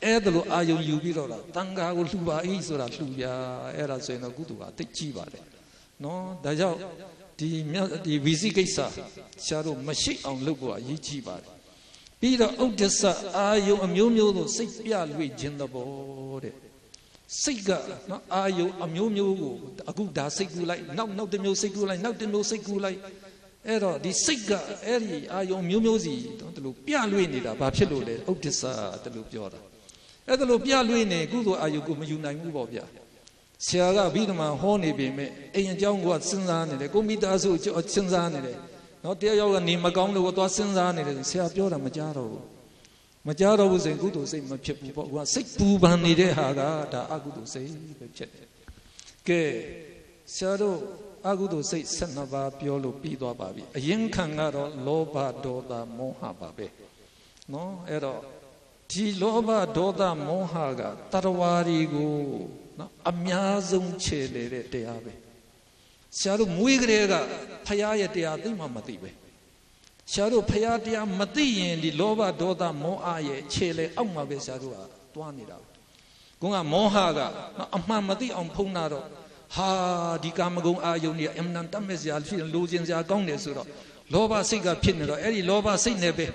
အဲ့ဒါလိုအာယုံယူပြီးတော့လားတန်ခါကိုလှူပါ၏ဆိုတာလှူပြအဲ့ဒါဆိုရင်တော့ကုသိုလ်ကသိကြီးပါတယ်နော်ဒါကြောင့်ဒီဝီစီကိစ္စဆရာတို့မရှိအောင်လုပ်ဖို့အရေးကြီးပါတယ်ပြီးတော့ဥဒ္ဒစ္စအာယုံအမျိုးမျိုးတို့စိတ်ပြလွေခြင်းသဘောတဲ့စိတ်ကနော်အာယုံအမျိုးမျိုးကိုအခုဒါစိတ်ကူလိုက်နောက်တစ်မျိုးစိတ်ကူလိုက်နောက်တစ်မျိုးစိတ်ကူလိုက်အဲ့တော့ဒီစိတ်ကအဲ့ဒီအာယုံမျိုးမျိုးစီတို့တို့ပြလွေနေတာဘာဖြစ်လို့လဲဥဒ္ဒစ္စတို့လို့ပြောတာအဲ့ဒါလို့ပြလွေနေကုသိုလ်အာယုံကိုမယူနိုင်ဘူးပေါ့ဗျာဆရာကပြီးတော့မှဟောနေပြီမဲ့အိမ်အကြောင်းကစဉ်းစားနေတယ်ကိုမိသားစုစဉ်းစားနေတယ်နော်တရားရောက်ကနေမကောင်းလို့သွားစဉ်းစားနေတယ်ဆရာပြောတာမကြားတော့ဘူးမကြားတော့ဘူးဆိုရင်ကုသိုလ်စိတ်မဖြစ်ဘူးပေါ့ကွာစိတ်ပူပန်နေတဲ့ဟာကဒါအကုသိုလ်စိတ်ပဲဖြစ်တယ်ကဲဆရာတို့အကုသိုလ်စိတ်12ပါးပြောလို့ပြီးသွားပါပြီအရင်ခံကတော့လောဘဒေါသမောဟပါပဲနော်အဲ့တော့ဒီလောဘဒေါသမောဟကတရဝါရီကိုနော်အများဆုံးခြေလေတဲ့တရားပဲဆရာတို့မွေးကလေးကဖရာရဲ့တရားသိမှမသိပဲဆရာတို့ဖရာတရားမသိရင်ဒီလောဘဒေါသမောဟရဲ့ခြေလေအောက်မှာပဲဆရာတို့ကတွားနေတာကုန်းကမောဟကအမှန်မသိအောင်ဖုံးတာတော့ဟာဒီကာမဂုဏ်အာယုန်ကြီးအမှန်တတ်မဲ့စရာဖြစ်လိုချင်စရာကောင်းတယ်ဆိုတော့လောဘစိတ်ကဖြစ်နေတော့အဲ့ဒီလောဘစိတ်နဲ့ပဲ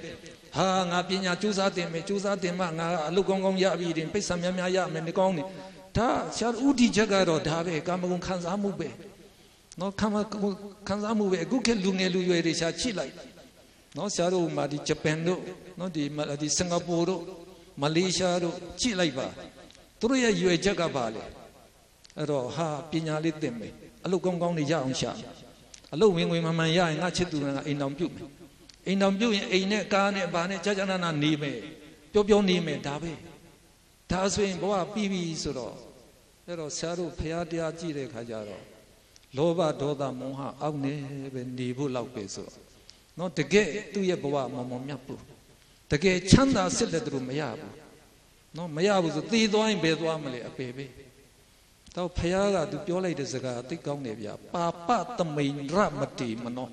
ဟာငါပညာကြိုးစားတင်မယ်ကြိုးစားတင်မှငါအလုပ်ကောင်းကောင်းရပြီတင်ပိဿံများများရမယ်နေကောင်းနေဒါဆရာဥတီချက်ကတော့ဒါပဲကာမဂုဏ်ခံစားမှုပဲနော်ခံစားမှုပဲအခုခေတ်လူငယ်လူရွယ်တွေရှာချိလိုက်နော်ဆရာတို့မှာဒီဂျပန်တို့နော်ဒီစင်ကာပူတို့မလေးရှားတို့ချိလိုက်ပါသူတို့ရဲ့ရွယ်ချက်ကပါလေအဲ့တော့ဟာပညာလေးသင်မယ်အလုပ်ကောင်းကောင်းနေရအောင်ရှာအလုပ်ဝင်မှန်ရရင်ငါချစ်သူကအိမ်တော်ပြုတ်မယ်အိမ်တော်ပြုတ်ရင်အိမ်နဲ့ကားနဲ့ဘာနဲ့ကြာကြာနာနာနေမယ်ပြောနေမယ်ဒါပဲဒါဆိုရင်ဘဝပြီးပြီဆိုတော့အဲ့တော့ဆရာတို့ဖရာတရားကြည့်တဲ့ခါကျတော့လောဘဒေါသမောဟအောက်နေပဲနေဖို့လောက်ပဲဆိုတော့နော်တကယ်သူ့ရဲ့ဘဝမမြတ်ဘူးတကယ်ချမ်းသာစစ်တဲ့သူမရဘူးနော်မရဘူးဆိုသေသွားရင်ဘယ်သွားမလဲအပေပဲတော့ဖရာကသူပြောလိုက်တဲ့စကားသိကောင်းတယ်ဗျာပါပသမိန်ရမတိမနော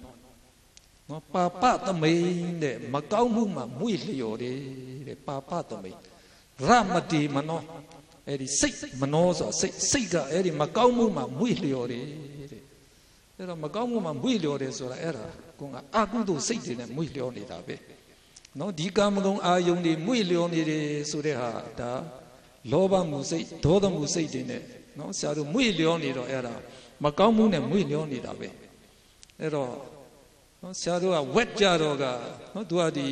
နော်ပါပသမိန်တဲ့မကောင်းမှုမှမွေ့လျော်တယ်တဲ့ပါပသမိန်ရမတိမနောအဲ့ဒီစိတ်မနောဆိုစိတ်ကအဲ့ဒီမကောင်းမှုမှမွေ့လျော်တယ်တဲ့အဲ့တော့မကောင်းမှုမှမွေ့လျော်တယ်ဆိုတာအဲ့ဒါကအကုသိုလ်စိတ်တွေနဲ့မွေ့လျော်နေတာပဲနော်ဒီကာမဂုဏ်အာယုန်တွေမွေ့လျော်နေတယ်ဆိုတဲ့ဟာဒါလောဘမှုစိတ်ဒေါသမှုစိတ်တွေနဲ့နော်ဆရာတို့မွေ့လျော်နေတော့အဲ့ဒါမကောင်းမှုနဲ့မွေ့လျော်နေတာပဲအဲ့တော့နော်ဆရာတို့ကဝက်ကြတော့ကနော်သူကဒီ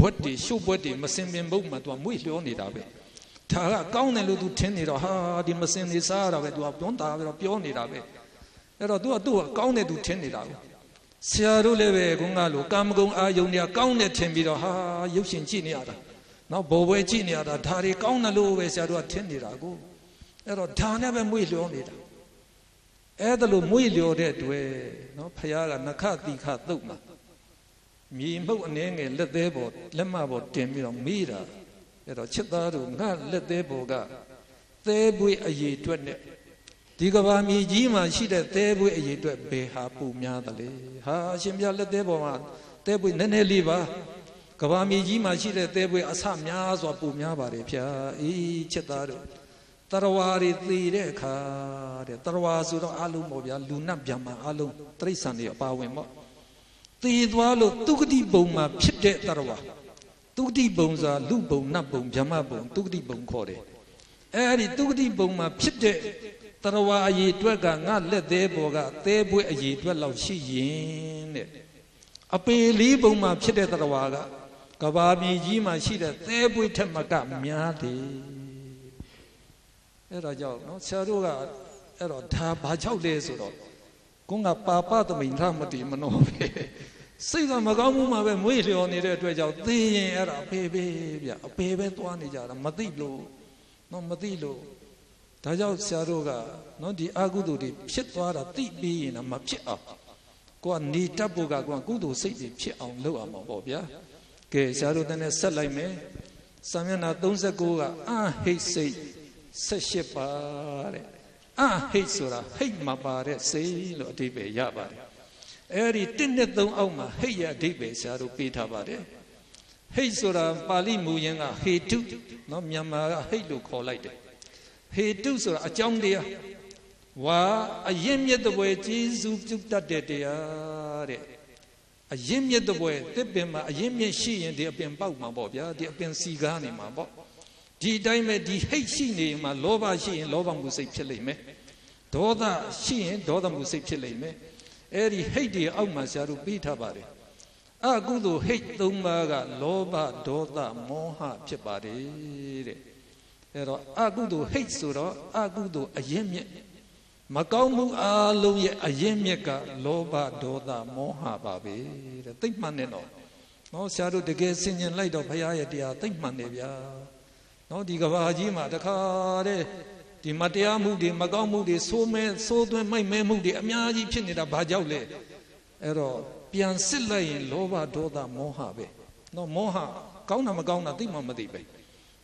ဘွက်တွေရှုပ်ဘွက်တွေမစင်ပင်ဘုတ်မှာသူကမွေ့လျော်နေတာပဲဒါကကောင်းတယ်လို့သူထင်နေတော့ဟာဒီမစင်နေစားရတာပဲသူကပြောတာပဲပြောနေတာပဲအဲ့တော့သူကကောင်းတယ်သူထင်နေတာပဲဆရာတို့လည်းပဲခုနကလိုကာမဂုဏ်အာယုန်တွေကကောင်းတယ်ထင်ပြီးတော့ဟာရုပ်ရှင်ကြည့်နေရတာနော်ဘောပွဲကြည့်နေရတာဒါတွေကောင်းတယ်လို့ပဲဆရာတို့ကထင်နေတာကိုအဲ့တော့ဒါနဲ့ပဲမွေ့လျော်နေတာအဲ့ဒါလို့မွေ့လျော်တဲ့တွေ့နော်ဖခင်ကနခတိခသုတ်မှာမြေမှုတ်အနေငယ်လက်သေးပေါ်လက်မပေါ်တင်ပြီးတော့မိတာအဲ့တော့ချစ်သားတို့ငါလက်သေးပေါ်ကသဲပွေးအရေးအတွက်နဲ့ဒီကဘာမြေကြီးမှာရှိတဲ့သဲပွေးအရေးအတွက်ဘယ်ဟာပူများသလဲဟာအရှင်ပြလက်သေးပေါ်မှာသဲပွေးနည်းနည်းလေးပါကဘာမြေကြီးမှာရှိတဲ့သဲပွေးအဆများစွာပူများပါတယ်ဗျာအေးချစ်သားတို့တရဝါတွေသေတဲ့အခါတဲ့တရဝါဆိုတော့အလုံးပေါ့ဗျာလူနတ်ဗျမအလုံးတိရစ္ဆာန်တွေအပါဝင်ပေါ့သေသွားလို့သူဂတိဘုံမှာဖြစ်တဲ့တရဝါသူဂတိဘုံဆိုတာလူဘုံနတ်ဘုံဗျမဘုံသူဂတိဘုံခေါ်တယ်အဲ့ဒီသူဂတိဘုံမှာဖြစ်တဲ့တရဝါအရေးအတွက်ကငါလက်သေးပေါ်ကသဲပွေးအရေးအတွက်လောက်ရှိရင်တဲ့အပေလေးဘုံမှာဖြစ်တဲ့တရဝါကကဘာမြေကြီးမှာရှိတဲ့သဲပွေးထက်မကများတယ်အဲ့ဒါကြောင့်နော်ဆရာတို့ကအဲ့တော့ဒါဘာကြောက်လဲဆိုတော့ကိုကပါပသမိန်ရမတိမနောပဲစိတ်ကမကောင်းမှုမှာပဲမွေးလျော်နေတဲ့အတွက်ကြောင့်သိရင်အဲ့ဒါအပေပဲဗျအပေပဲသွားနေကြတာမသိလို့နော်မသိလို့ဒါကြောင့်ဆရာတို့ကနော်ဒီအကုသိုလ်တွေဖြစ်သွားတာသိပြီးရင်တော့မဖြစ်အောင်ကိုကနေတတ်ဖို့ကကိုကုသိုလ်စိတ်တွေဖြစ်အောင်လုပ်အောင်ပေါ့ဗျာကဲဆရာတို့တည်းဆက်လိုက်မယ်စာမျက်နှာ39ကအဟိတ်စိတ်18ပါတဲ့အဟိတ်ဆိုတာဟိတ်မပါတဲ့စိတ်လို့အဓိပ္ပာယ်ရပါတယ်အဲ့ဒီ1နဲ့3အောက်မှာဟိတ်ရဲ့အဓိပ္ပာယ်ဆရာတို့ပေးထားပါတယ်ဟိတ်ဆိုတာပါဠိမူရင်းကဟေတုန နော်မြန်မာကဟိတ်လို့ခေါ်လိုက်တယ်ဟေတုဆိုတာအကြောင်းတရားဝါအရင်မြတ်တပွဲကျေးဇူးပြုတတ်တဲ့တရားတဲ့အရင်မြတ်တပွဲတစ်ပင်မှာအရင်မြတ်ရှိရင်ဒီအပင်ပေါက်မှာပေါ့ဗျာဒီအပင်စီကားနေမှာပေါ့ဒီအတိုင်းပဲဒီဟိတ်ရှိနေမှာလောဘရှိရင်လောဘမှုစိတ်ဖြစ်လိမ့်မယ်ဒေါသရှိရင်ဒေါသမှုစိတ်ဖြစ်လိမ့်မယ်အဲ့ဒီဟိတ်တွေအောက်မှာဆရာတို့ပြီးထားပါတယ်အကုသိုလ်ဟိတ်၃ပါးကလောဘဒေါသမောဟဖြစ်ပါတယ်တဲ့အဲ့တော့အကုသိုလ်ဟိတ်ဆိုတော့အကုသိုလ်အရင်မြတ်မကောင်းမှုအလုံးရဲ့အရင်မြတ်ကလောဘဒေါသမောဟပါပဲတဲ့သိမှန်နေတော့နော်ဆရာတို့တကယ်ဆင်ញင်လိုက်တော့ဘုရားရဲ့တရားသိမှန်နေဗျာနော်ဒီကဘာကြီးမှာတခါတဲ့ဒီမတရားမှုတွေမကောင်းမှုတွေဆိုးသွင်းမိုက်မဲမှုတွေအများကြီးဖြစ်နေတာဘာကြောင့်လဲအဲ့တော့ပြန်စစ်လိုက်ရင်လောဘဒေါသမောဟပဲနော်မောဟကောင်းတာမကောင်းတာသိမှမသိပဲ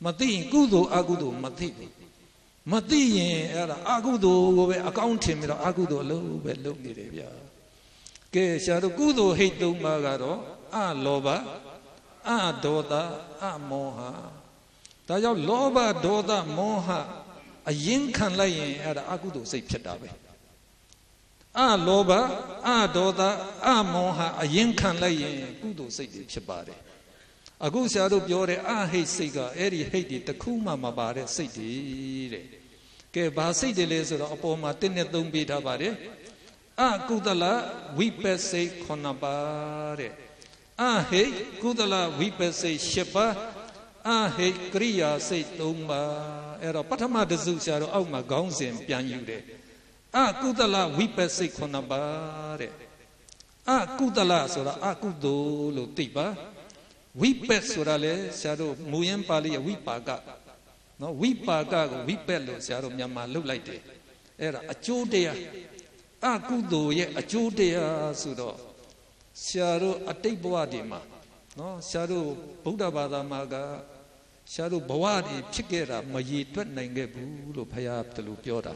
မသိရင်ကုသိုလ်အကုသိုလ်မသိဘူးမသိရင်အဲ့ဒါအကုသိုလ်ကိုပဲအကောင်းထင်ပြီးတော့အကုသိုလ်အလုပ်ပဲလုပ်နေတယ်ဗျာကဲဆရာတို့ကုသိုလ်ဟိတ်၃ပါးကတော့အလောဘအဒေါသအမောဟဒါကြောင့်လောဘဒေါသမောဟအရင်ခံလိုက်ရင်အဲ့ဒါအကုသိုလ်စိတ်ဖြစ်တာပဲအလောဘအဒေါသအမောဟအရင်ခံလိုက်ရင်ကုသိုလ်စိတ်တွေဖြစ်ပါတယ်အခုဆရာတို့ပြောတဲ့အဟိတ်စိတ်ကအဲ့ဒီဟိတ်တွေတစ်ခုမှမပါတဲ့စိတ်တွေတဲ့ကဲဘာစိတ်တွေလဲဆိုတော့အပေါ်မှာ1နဲ့3ပေးထားပါတယ်အကုသလဝိပဿိ9ပါးတဲ့အဟိတ်ကုသလဝိပဿိ10ပါးအဟိတ်ကရိယာစိတ်3ပါးအဲ့တော့ပထမတစုဆရာတို့အောက်မှာခေါင်းစဉ်ပြန်ယူတယ်အကုသလဝိပဿိ9ပါးတဲ့အကုသလဆိုတာအကုသိုလ်လို့သိပါဝိပက်ဆိုတာလေဆရာတို့မူရင်းပါဠိဝိပါကနော်ဝိပါကကိုဝိပက်လို့ဆရာတို့မြန်မာလုတ်လိုက်တယ်အဲ့ဒါအကျိုးတရားအကုသိုလ်ရဲ့အကျိုးတရားဆိုတော့ဆရာတို့အတိတ်ဘဝတွေမှာနော်ဆရာတို့ဗုဒ္ဓဘာသာမှာကဆရာတို့ဘဝတွေဖြစ်ခဲ့တာမရည်တွက်နိုင်ခဲ့ဘူးလို့ဘုရားတလူပြောတာ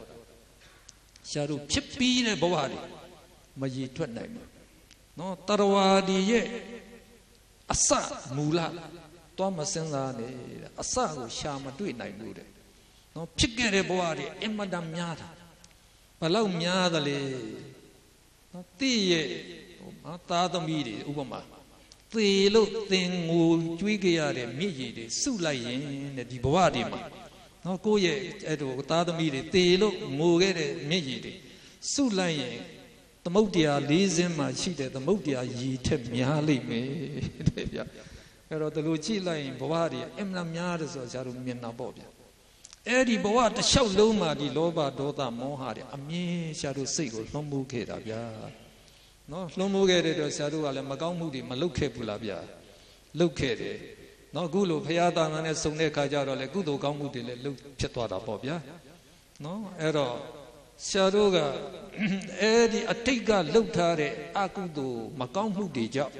ဆရာတို့ဖြစ်ပြီးတဲ့ဘဝတွေမရည်တွက်နိုင်ဘူးနော်တရဝါဒီရဲ့အစမူလတော့မစင်စားနဲ့အစကိုရှာမတွေ့နိုင်ဘူးတဲ့နော်ဖြစ်ခဲ့တဲ့ဘဝတွေအင်မတန်များတာဘလောက်များသလဲနော်တိရဲ့သားသမီးတွေဥပမာသေလို့သင်ငိုကြွေးကြရတဲ့မြစ်ရည်တွေစုလိုက်ရင်တဲ့ဒီဘဝတွေမှာနော်ကိုယ့်ရဲ့အဲ့လိုသားသမီးတွေသေလို့ငိုခဲ့တဲ့မြစ်ရည်တွေစုလိုက်ရင်သမုဒ္ဒရာ၄စင်းမှာရှိတဲ့သမုဒ္ဒရာရည်ထက်များလိမ့်မယ်တဲ့ဗျအဲ့တော့ဒီလိုကြည့်လိုက်ရင်ဘဝတွေအမှန်များတယ်ဆိုတော့ဇာတို့မြင်တာပေါ့ဗျအဲ့ဒီဘဝတစ်လျှောက်လုံးမှာဒီလောဘဒေါသမောဟတွေအမြင်ဇာတို့စိတ်ကိုလွှမ်းမိုးခဲ့တာဗျာနော်လွှမ်းမိုးခဲ့တဲ့တော့ဇာတို့ကလည်းမကောင်းမှုတွေမလုပ်ခဲ့ဘူးလားဗျာလုပ်ခဲ့တယ်နော်အခုလိုဘုရားသာသနာနဲ့စုံတဲ့ခါကျတော့လေကုသိုလ်ကောင်းမှုတွေလည်းလုပ်ဖြစ်သွားတာပေါ့ဗျာနော်အဲ့တော့ဆရာတို့ကအဲ့ဒီအတိတ်ကလှုပ်ထားတဲ့အကုသိုလ်မကောင်းမှုတွေကြောင့်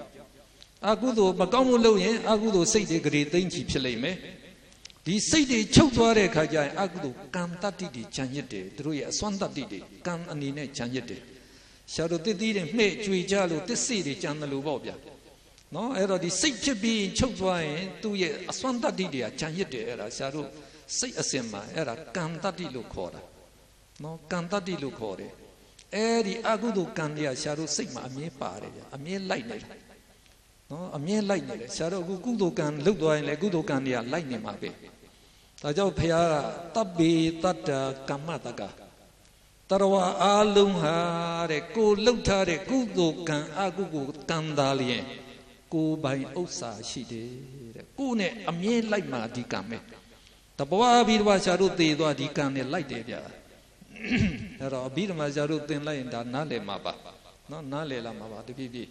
အကုသိုလ်မကောင်းမှုလုပ်ရင်အကုသိုလ်စိတ်တွေကြည်သိမ့်ချီဖြစ်လိမ့်မယ်ဒီစိတ်တွေချုပ်သွားတဲ့ခါကျရင်အကုသိုလ်ကံတတ္တိတွေခြံရစ်တယ်သူတို့ရဲ့အစွမ်းတတ္တိတွေကံအနေနဲ့ခြံရစ်တယ်ဆရာတို့တစ်သီးတွေမှဲ့ကြွေကြလို့တစ်စိတွေကြံတယ်လို့ပေါ့ဗျာနော်အဲ့တော့ဒီစိတ်ဖြစ်ပြီးချုပ်သွားရင်သူ့ရဲ့အစွမ်းတတ္တိတွေကခြံရစ်တယ်အဲ့ဒါဆရာတို့စိတ်အစဉ်မှာအဲ့ဒါကံတတ္တိလို့ခေါ်တာနော်ကံတတ္တိလို့ခေါ်တယ်အဲ့ဒီအကုသိုလ်ကံတွေကဆရာတို့စိတ်မှာအမြဲပါတယ်ဗျာအမြဲလိုက်နေတယ်နော်အမြဲလိုက်နေတယ်ဆရာတို့အခုကုသိုလ်ကံလုတ်သွားရင်လည်းကုသိုလ်ကံတွေကလိုက်နေမှာပဲဒါကြောင့်ဘုရားကတပ်ပေတတ္တကမ္မတကတရဝအာလုံးဟာတဲ့ကိုလှုပ်ထားတဲ့ကုသိုလ်ကံအကုသိုလ်ကံသာလျင်ကိုပိုင်ဥစ္စာရှိတယ်တဲ့ကိုနဲ့အမြဲလိုက်မှာဒီကံပဲတဘဝပြီးတဘဝဆရာတို့သေသွားဒီကံနဲ့လိုက်တယ်ဗျာအဲ့တော့အဘိဓမ္မာဆရာတို့သင်လိုက်ရင်ဒါနားလည်မှာပါနော်နားလည်လာမှာပါတပြည့်ပြည့်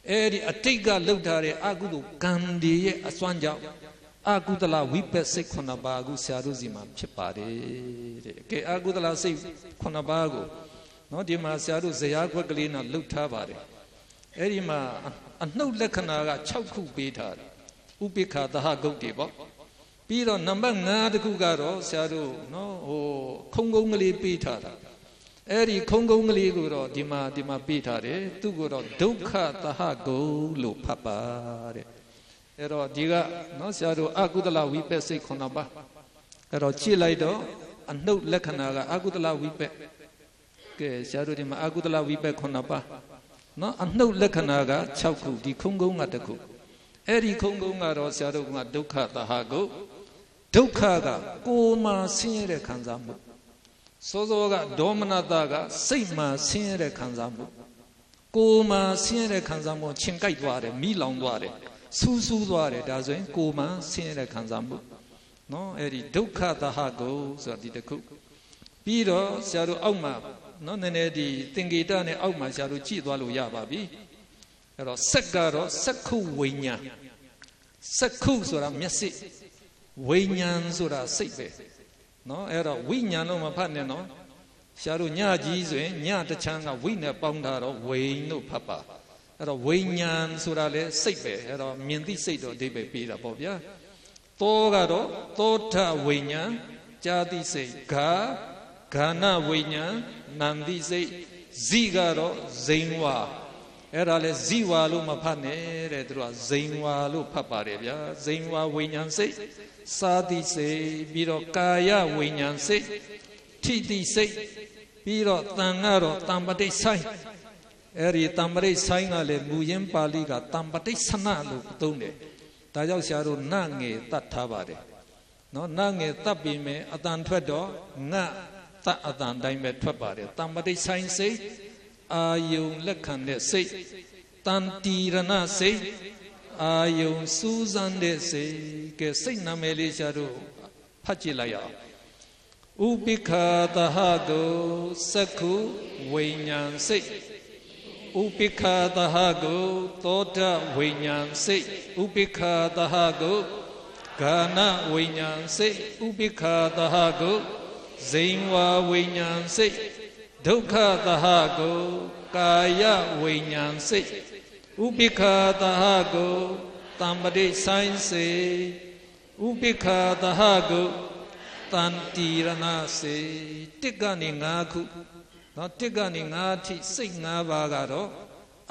အဲ့ဒီအတိတ်ကလှုပ်ထားတဲ့အကုသိုလ်ကံတွေရဲ့အစွမ်းကြောင့်အကုသလဝိပဿိ9ပါးအခုဆရာတို့စီမှာဖြစ်ပါတယ်တဲ့ကဲအကုသလစိတ်9ပါးကိုနော်ဒီမှာဆရာတို့ဇရာခွက်ကလေးနဲ့လှုပ်ထားပါတယ်အဲ့ဒီမှာအနှုတ်လက္ခဏာက6ခုပေးထားတယ်ဥပိ္ပခာသဟဂုတ်တွေပေါ့ပြီးတော့နံပါတ်5တခုကတော့ဆရာတို့နော်ခုံကုန်းကလေးပေးထားတာအဲ့ဒီခုံကုန်းကလေးကိုတော့ဒီမှာပေးထားတယ်သူ့ကိုတော့ဒုက္ခသဟဂုတ်လို့ဖတ်ပါတဲ့ အဲ့တော့ဒီကနော်ဆရာတို့အကုသလဝိပက်စိတ်9ပါးအဲ့တော့ကြည့်လိုက်တော့အနှုတ်လက္ခဏာကအကုသလဝိပက်ကဲဆရာတို့ဒီမှာအကုသလဝိပက်9ပါးနော်အနှုတ်လက္ခဏာက6ခုဒီခုံကုန်းကတစ်ခုအဲ့ဒီခုံကုန်းကတော့ဆရာတို့ကဒုက္ခသဟကုဒုက္ခကကိုယ်မှာဆင်းရဲတဲ့ခံစားမှုစောစောကဒေါမနတကစိတ်မှာဆင်းရဲတဲ့ခံစားမှုကိုယ်မှာဆင်းရဲတဲ့ခံစားမှုချင်းကြိုက်သွားတယ်မိလောင်သွားတယ်ဆူဆူသွားတယ်ဒါဆိုရင်ကိုယ်မှာဆင်းရဲတဲ့ခံစားမှုနော်အဲ့ဒီဒုက္ခသဟကုဆိုတာဒီတစ်ခုပြီးတော့ဆရာတို့အောက်မှာနော်နည်းနည်းဒီသင်္ကေတနဲ့အောက်မှာဆရာတို့ကြည့်သွားလို့ရပါပြီအဲ့တော့စက်ကတော့စက္ခုဝိညာဉ်စက္ခုဆိုတာမျက်စိဝိညာဉ်ဆိုတာစိတ်ပဲနော်အဲ့တော့ဝိညာဉ်လို့မဖတ်နဲ့နော်ဆရာတို့ညကြီးဆိုရင်ညတချမ်းကဝိနဲ့ပေါင်းတာတော့ဝိလို့ဖတ်ပါအဲ့တော့ဝိညာဉ်ဆိုတာလေစိတ်ပဲအဲ့တော့မြင်သိစိတ်တော့အဓိပ္ပာယ်ပေးတာပေါ့ဗျာသောကတော့သောထဝိညာဉ်ကြာတိစိတ်ဂါနဝိညာဉ်နန္တိစိတ်ဇိကတော့ဇိန်ဝါအဲ့ဒါလေဇိဝါလို့မဖတ်နဲ့တဲ့သူကဇိန်ဝါလို့ဖတ်ပါတယ်ဗျာဇိန်ဝါဝိညာဉ်စိတ်စာတိစိတ်ပြီးတော့ကာယဝိညာဉ်စိတ်ထိတိစိတ်ပြီးတော့တန်ကတော့တံပတိဆိုင်အဲ့ဒီတံပတိဆိုင်ကလည်းမူရင်းပါဠိကတံပတိဆနလို့သုံးတယ်ဒါကြောင့်ဆရာတို့နငယ်တတ်ထားပါတယ်နော်နငယ်တတ်ပြီးမယ်အတန်ထွက်တော့ငတ်တတ်အတန်တိုင်းပဲထွက်ပါတယ်တံပတိဆိုင်စိတ်အာယုံလက်ခံတဲ့စိတ်တန်တီရဏစိတ်အာယုံစူးစမ်းတဲ့စိတ်ကဲစိတ်နာမည်လေးဆရာတို့ဖတ်ကြည့်လိုက်အောင်ဥပိ္ခာတဟကုစက္ခုဝိညာဉ်စိတ်ဥပိ္ခာတဟကုသောတဝိညာဉ်စိတ်ဥပိ္ခာတဟကုဂါနဝိညာဉ်စိတ်ဥပိ္ခာတဟကုဇိန်ဝါဝိညာဉ်စိတ်ဒုက္ခသဟကုကာယဝိညာဉ်စိတ်ဥပိ္ခာတဟကုတံပတိဆိုင်စေဥပိ္ခာတဟကုတန်တီရဏစေတစ်ကနေ5ခုနော်တစ်ကနေ5ထိစိတ်5ပါးကတော့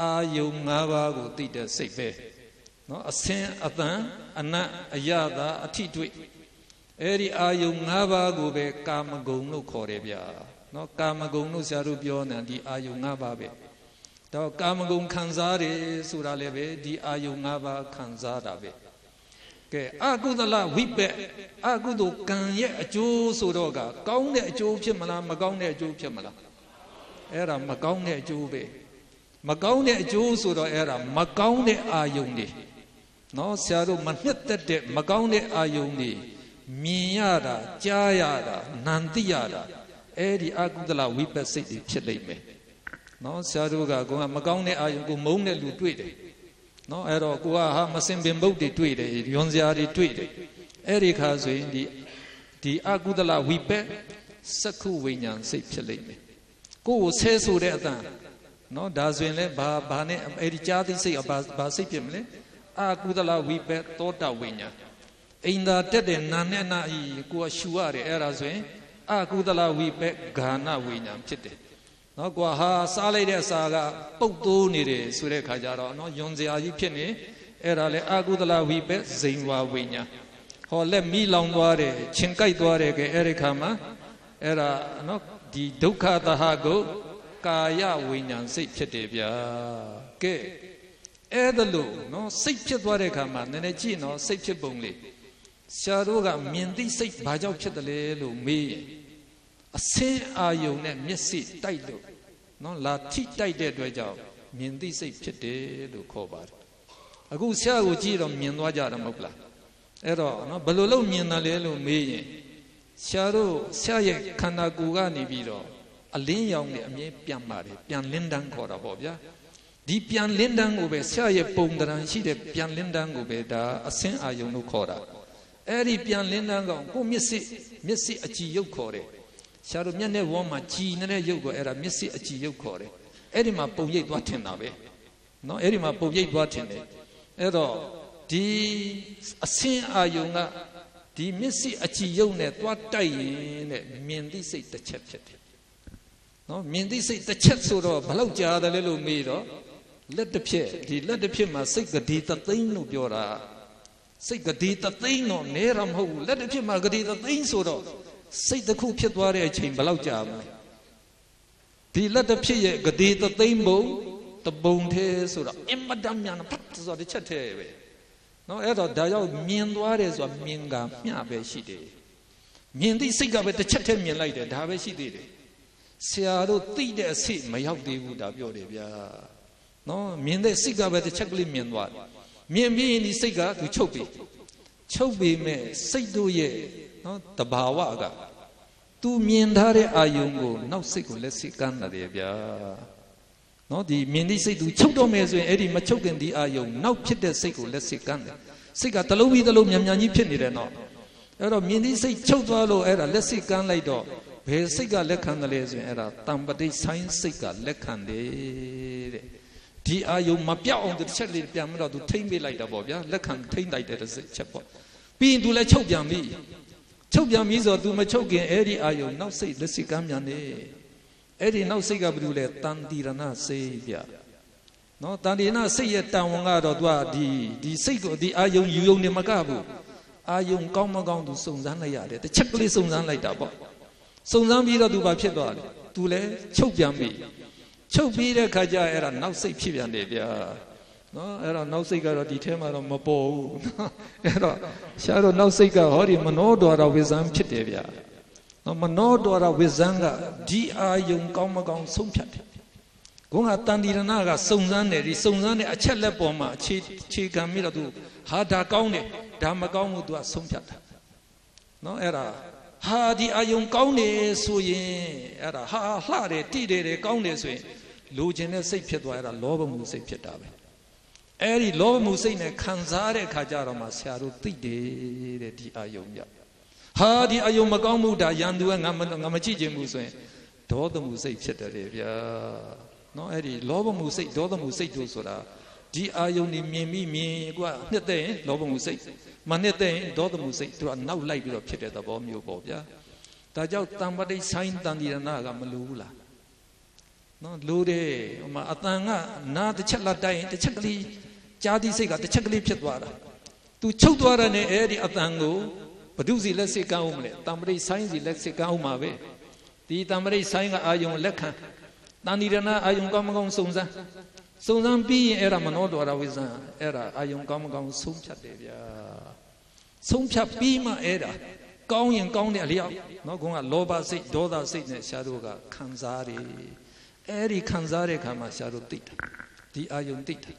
အာယုံ5ပါးကိုသိတဲ့စိတ်ပဲနော်အစင်အတန်အနတ်အယတာအထိတွေ့အဲ့ဒီအာယုံ5ပါးကိုပဲကာမဂုဏ်လို့ခေါ်တယ်ဗျာနော်ကာမဂုဏ်လို့ဆရာတို့ပြောနေဒီအာယုံ5ပါးပဲတော့ကာမဂုဏ်ခံစားတယ်ဆိုတာလည်းပဲဒီအာယုံ5ပါးခံစားတာပဲကဲအကုသလဝိပက်အကုသိုလ်ကံရဲ့အကျိုးဆိုတော့ကကောင်းတဲ့အကျိုးဖြစ်မလားမကောင်းတဲ့အကျိုးဖြစ်မလားအဲ့ဒါမကောင်းတဲ့အကျိုးပဲမကောင်းတဲ့အကျိုးဆိုတော့အဲ့ဒါမကောင်းတဲ့အာယုန်တွေနော်ဆရာတို့မနှစ်သက်တဲ့မကောင်းတဲ့အာယုန်တွေမြင်ရတာကြားရတာနာမ်သိရတာအဲ့ဒီအကုသလဝိပက်စိတ်တွေဖြစ်လိမ့်မယ်နော်ဆရာတို့ကကိုကမကောင်းတဲ့အာယုန်ကိုမုန်းတဲ့လူတွေ့တယ်နော်အဲ့တော့ကိုကဟာမစင်ပင်ဘုတ်တွေတွေ့တယ်ယွန်စရာတွေတွေ့တယ်အဲ့ဒီခါဆိုရင်ဒီအကုသလဝိပက်စက္ခုဝိညာဉ်စိတ်ဖြစ်လိမ့်မယ်ကိုယ်ကိုဆဲဆိုတဲ့အတန်နော်ဒါဆိုရင်လည်းဘာနဲ့အဲ့ဒီကြားသိစိတ်ဘာစိတ်ဖြစ်မလဲအကုသလဝိပက်သောတဝိညာဉ်အိန္ဒာတက်တဲ့နာနဲ့နာဤကိုကရှူရတယ်အဲ့ဒါဆိုရင်အကုသလဝိပက်ဂါနဝိညာဉ်ဖြစ်တယ်နော်ကွာဟာစားလိုက်တဲ့အစာကပုတ်တိုးနေတယ်ဆိုတဲ့ခါကျတော့နော်ယွန်စရာကြီးဖြစ်နေအဲ့ဒါလေအကုသလဝိပက်ဇိန်ဝါဝိညာဉ်ဟောလက်မိလောင်သွားတယ်ချင်းကြိုက်သွားတယ်ကဲအဲ့ဒီခါမှာအဲ့ဒါနော်ဒီဒုက္ခသဟကုကာယဝိညာဉ်စိတ်ဖြစ်တယ်ဗျာကဲအဲ့ဒါလို့နော်စိတ်ဖြစ်သွားတဲ့ခါမှာနည်းနည်းကြည့်နော်စိတ်ဖြစ်ပုံလေးဆရာတို့ကမြင်သိစိတ်ဘာကြောင့်ဖြစ်တယ်လဲလို့မေးရင်အစင်းအာယုံနဲ့မျက်စိတိုက်လို့နော်လာထိတိုက်တဲ့အတွက်ကြောင့်မြင်သိစိတ်ဖြစ်တယ်လို့ခေါ်ပါတယ်အခုဆရာကိုကြည့်တော့မြင်သွားကြတယ်မဟုတ်လားအဲ့တော့နော်ဘယ်လိုလုပ်မြင်တာလဲလို့မေးရင်ဆရာတို့ဆရာရဲ့ခန္ဓာကိုယ်ကနေပြီးတော့အလင်းရောင်နဲ့အမြဲပြန်ပါတယ်ပြန်လင်းတန်းခေါ်တာပေါ့ဗျာဒီပြန်လင်းတန်းကိုပဲဆရာရဲ့ပုံတရံရှိတဲ့ပြန်လင်းတန်းကိုပဲဒါအစင်းအာယုံလို့ခေါ်တာအဲ့ဒီပြန်လင်းတန်းကောင်ကိုမျက်စိအကြည်ရုပ်ခေါ်တယ်ဆရာတို့မျက်နှာဝန်းမှာကြည်နေတဲ့ရုပ်ကိုအဲ့ဒါမျက်စိအကြည်ရုပ်ခေါ်တယ်အဲ့ဒီမှာပုံရိပ်သွားထင်တာပဲနော်အဲ့ဒီမှာပုံရိပ်သွားထင်တယ်အဲ့တော့ဒီအစင်းအာယုံကဒီမျက်စိအကြည်ရုပ်နဲ့သွားတိုက်ရင်တဲ့မြင်သိစိတ်တစ်ချက်ဖြစ်တယ်နော်မြင်သိစိတ်တစ်ချက်ဆိုတော့ဘယ်လောက်ကြာတယ်လဲလို့မေးတော့လက်တစ်ဖြစ်ဒီလက်တစ်ဖြစ်မှာစိတ်ကတိသသိန်းလို့ပြောတာ စိတ်ကတိတသိန်းတော့နဲရမဟုတ်ဘူးလက်တစ်ဖြစ်မှာကတိတသိန်းဆိုတော့စိတ်တစ်ခုဖြစ်သွားတဲ့အချိန်ဘယ်လောက်ကြာမလဲဒီလက်တစ်ဖြစ်ရဲ့ကတိတသိန်းပုံတပုံသေးဆိုတော့အင်မတန်မြန်ဖတ်ဆိုတဲ့ချက်သေးပဲနော်အဲ့တော့ဒါရောက်မြင်သွားတယ်ဆိုတာမြင်ကမျှပဲရှိတယ်မြင်သည့်စိတ်ကပဲတစ်ချက်သေးမြင်လိုက်တယ်ဒါပဲရှိသေးတယ်ဆရာတို့သိတဲ့အစိတ်မရောက်သေးဘူးဒါပြောတယ်ဗျာနော်မြင်တဲ့စိတ်ကပဲတစ်ချက်ကလေးမြင်သွားတယ်မြင်ပြီးရင်ဒီစိတ်ကသူချုပ်ပြီးမဲ့စိတ်တို့ရဲ့နော်တဘာဝကသူမြင်ထားတဲ့အာယုံကိုနောက်စိတ်ကိုလက်စိတ်ကမ်းတယ်ဗျာနော်ဒီမြင်သည့်စိတ်သူချုပ်တော့မယ်ဆိုရင်အဲ့ဒီမချုပ်ခင်ဒီအာယုံနောက်ဖြစ်တဲ့စိတ်ကိုလက်စိတ်ကမ်းတယ်စိတ်ကတလုံးပြီးတလုံးမြန်မြန်ကြီးဖြစ်နေတယ်နော်အဲ့တော့မြင်သည့်စိတ်ချုပ်သွားလို့အဲ့ဒါလက်စိတ်ကမ်းလိုက်တော့ဘယ်စိတ်ကလက်ခံတယ်လဲဆိုရင်အဲ့ဒါတံပတိဆိုင်စိတ်ကလက်ခံတယ်တဲ့ဒီအာယုံမပြောက်အောင်တစ်ချက်လေးပြန်ပြီးတော့သူထိမ့်ပေးလိုက်တာပေါ့ဗျာလက်ခံထိမ့်လိုက်တဲ့ချက်ပေါ့ပြီးရင်သူလည်းချုပ်ပြန်ပြီဆိုတော့သူမချုပ်ခင်အဲ့ဒီအာယုံနောက်စိတ်လက်စိတ်ကမ်းမြန်နေအဲ့ဒီနောက်စိတ်ကဘာလို့လဲတန်တိရဏစိတ်ဗျာနော်တန်တိရဏစိတ်ရဲ့တန်ဝန်ကတော့သူကဒီစိတ်ကိုဒီအာယုံယူယုံနေမကဘူးအာယုံကောင်းမကောင်းသူစုံစမ်းလိုက်ရတယ်တစ်ချက်ကလေးစုံစမ်းလိုက်တာပေါ့စုံစမ်းပြီးတော့သူဘာဖြစ်သွားလဲသူလည်းချုပ်ပြန်ပြီချုပ်ပြီးတဲ့ခါကျအဲ့ဒါနောက်စိတ်ဖြစ်ပြန်တယ်ဗျာနော်အဲ့တော့နောက်စိတ်ကတော့ဒီထဲမှာတော့မပေါ်ဘူးအဲ့တော့ရှားတော့နောက်စိတ်ကဟောဒီမနောဒွါရဝိဇ္ဇံဖြစ်တယ်ဗျာနော်မနောဒွါရဝိဇ္ဇံကဒီအာယုံကောင်းမကောင်းဆုံးဖြတ်တယ်ခုကတန်တိရဏကစုံစမ်းတယ်ဒီစုံစမ်းတဲ့အချက်လက်ပေါ်မှာအခြေခံပြီးတော့သူဟာဒါကောင်းတယ်ဒါမကောင်းဘူးသူကဆုံးဖြတ်တာနော်အဲ့ဒါဟာဒီအာယုံကောင်းတယ်ဆိုရင်အဲ့ဒါဟာလှတယ်တိတယ်ကောင်းတယ်ဆိုရင်လိုချင်တဲ့စိတ်ဖြစ်သွားအဲ့ဒါလောဘမှုစိတ်ဖြစ်တာပဲအဲ့ဒီလောဘမှုစိတ်နဲ့ခံစားတဲ့အခါကျတော့မှဆရာတို့သိတယ်တဲ့ဒီအာယုံပြဟာဒီအာယုံမကောင်းမှုဒါရန်သူကငါမကြည့်ချင်ဘူးဆိုရင်ဒေါသမှုစိတ်ဖြစ်တယ်ဗျာနော်အဲ့ဒီလောဘမှုစိတ်ဒေါသမှုစိတ်တို့ဆိုတာဒီအာယုံนี่မြင်ပြီးမြင်ကွာနှစ်သက်ရင်လောဘမှုစိတ်မနှစ်သက်ရင်ဒေါသမှုစိတ်တို့ကနောက်လိုက်ပြီးတော့ဖြစ်တဲ့သဘောမျိုးပေါ့ဗျာဒါကြောင့်တံပတိဆိုင်တန်တိရဏကမလိုဘူးလားနော်လိုတယ်ဟိုမှာအတန်ကနားတစ်ချက်လက်တိုင်းတစ်ချက်ကလေးကြားသည့်စိတ်ကတစ်ချက်ကလေးဖြစ်သွားတာသူချုပ်သွားတဲ့နဲ့အဲ့ဒီအတန်ကိုဘဒုစီလက်စိတ်ကမ်းအောင်မလဲတံပတိဆိုင်စီလက်စိတ်ကမ်းအောင်ပါပဲဒီတံပတိဆိုင်ကအာယုံလက်ခံတန်တိရဏအာယုံကောင်းမကောင်းစုံစမ်းပြီးရင်အဲ့ဒါမနောဒွါရဝိဇ္ဇံအဲ့ဒါအာယုံကောင်းမကောင်းဆုံးဖြတ်တယ်ဗျာဆုံးဖြတ်ပြီးမှအဲ့ဒါကောင်းရင်ကောင်းတဲ့အလျောက်နော်ကောင်ကလောဘစိတ်ဒေါသစိတ်နဲ့ရှားတို့ကခံစားတယ်အဲ့ဒီခံစားတဲ့အခါမှာရှားတို့သိတာဒီအာယုံသိတာ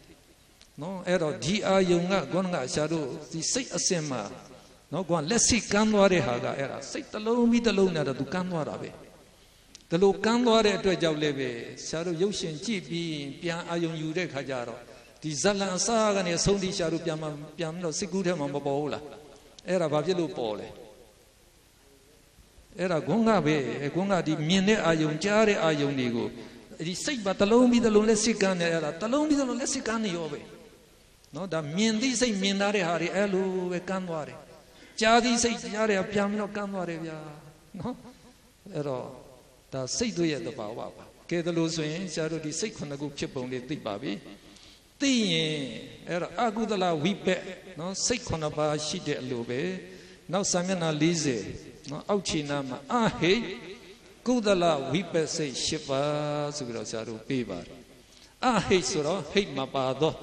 နော်အဲ့တော့ဒီအာယုံကကောင်ကရှားတို့ဒီစိတ်အစင်မှာနော်ကောင်လက်စိတ်ကမ်းသွားတဲ့ဟာကအဲ့ဒါစိတ်တစ်လုံးပြီးတစ်လုံးနဲ့တော့သူကမ်းသွားတာပဲဒီလိုကမ်းသွားတဲ့အတွက်ကြောင့်လည်းပဲဆရာတို့ရုပ်ရှင်ကြည့်ပြီးပြန်အာယုံယူတဲ့ခါကျတော့ဒီဇလန်အစားကနေဆုံးတိဆရာတို့ပြန်တော့စိတ်ကူးထဲမှာမပေါ်ဘူးလားအဲ့ဒါဘာဖြစ်လို့ပေါ်လဲအဲ့ဒါဂုံကပဲဂုံကဒီမြင်တဲ့အာယုံကြားတဲ့အာယုံတွေကိုဒီစိတ်ပါတစ်လုံးပြီးတစ်လုံးလက်စိတ်ကမ်းနေအဲ့ဒါတစ်လုံးပြီးတစ်လုံးလက်စိတ်ကမ်းနေရောပဲနော်ဒါမြင်သည့်စိတ်မြင်ထားတဲ့ဟာတွေအဲ့လိုပဲကမ်းသွားတယ်ကြားသည့်စိတ်ကြားတဲ့ပြန်ပြီးတော့ကမ်းသွားတယ်ဗျာနော်အဲ့တော့ဒါစိတ်တို့ရဲ့သဘာဝပါကဲဒါလို့ဆိုရင်ဆရာတို့ဒီစိတ်ခုနှစ်ခုဖြစ်ပုံလေးသိပါပြီသိရင်အဲ့တော့အကုသလဝိပက်နော်စိတ်ခုနှစ်ပါးရှိတဲ့အလိုပဲနောက်စာမျက်နှာ40နော်အောက်ခြေနာမှာအဟိကုသလဝိပက်စိတ်8ပါးဆိုပြီးတော့ဆရာတို့ပေးပါတယ်အဟိဆိုတော့ဟိတ်မပါတော့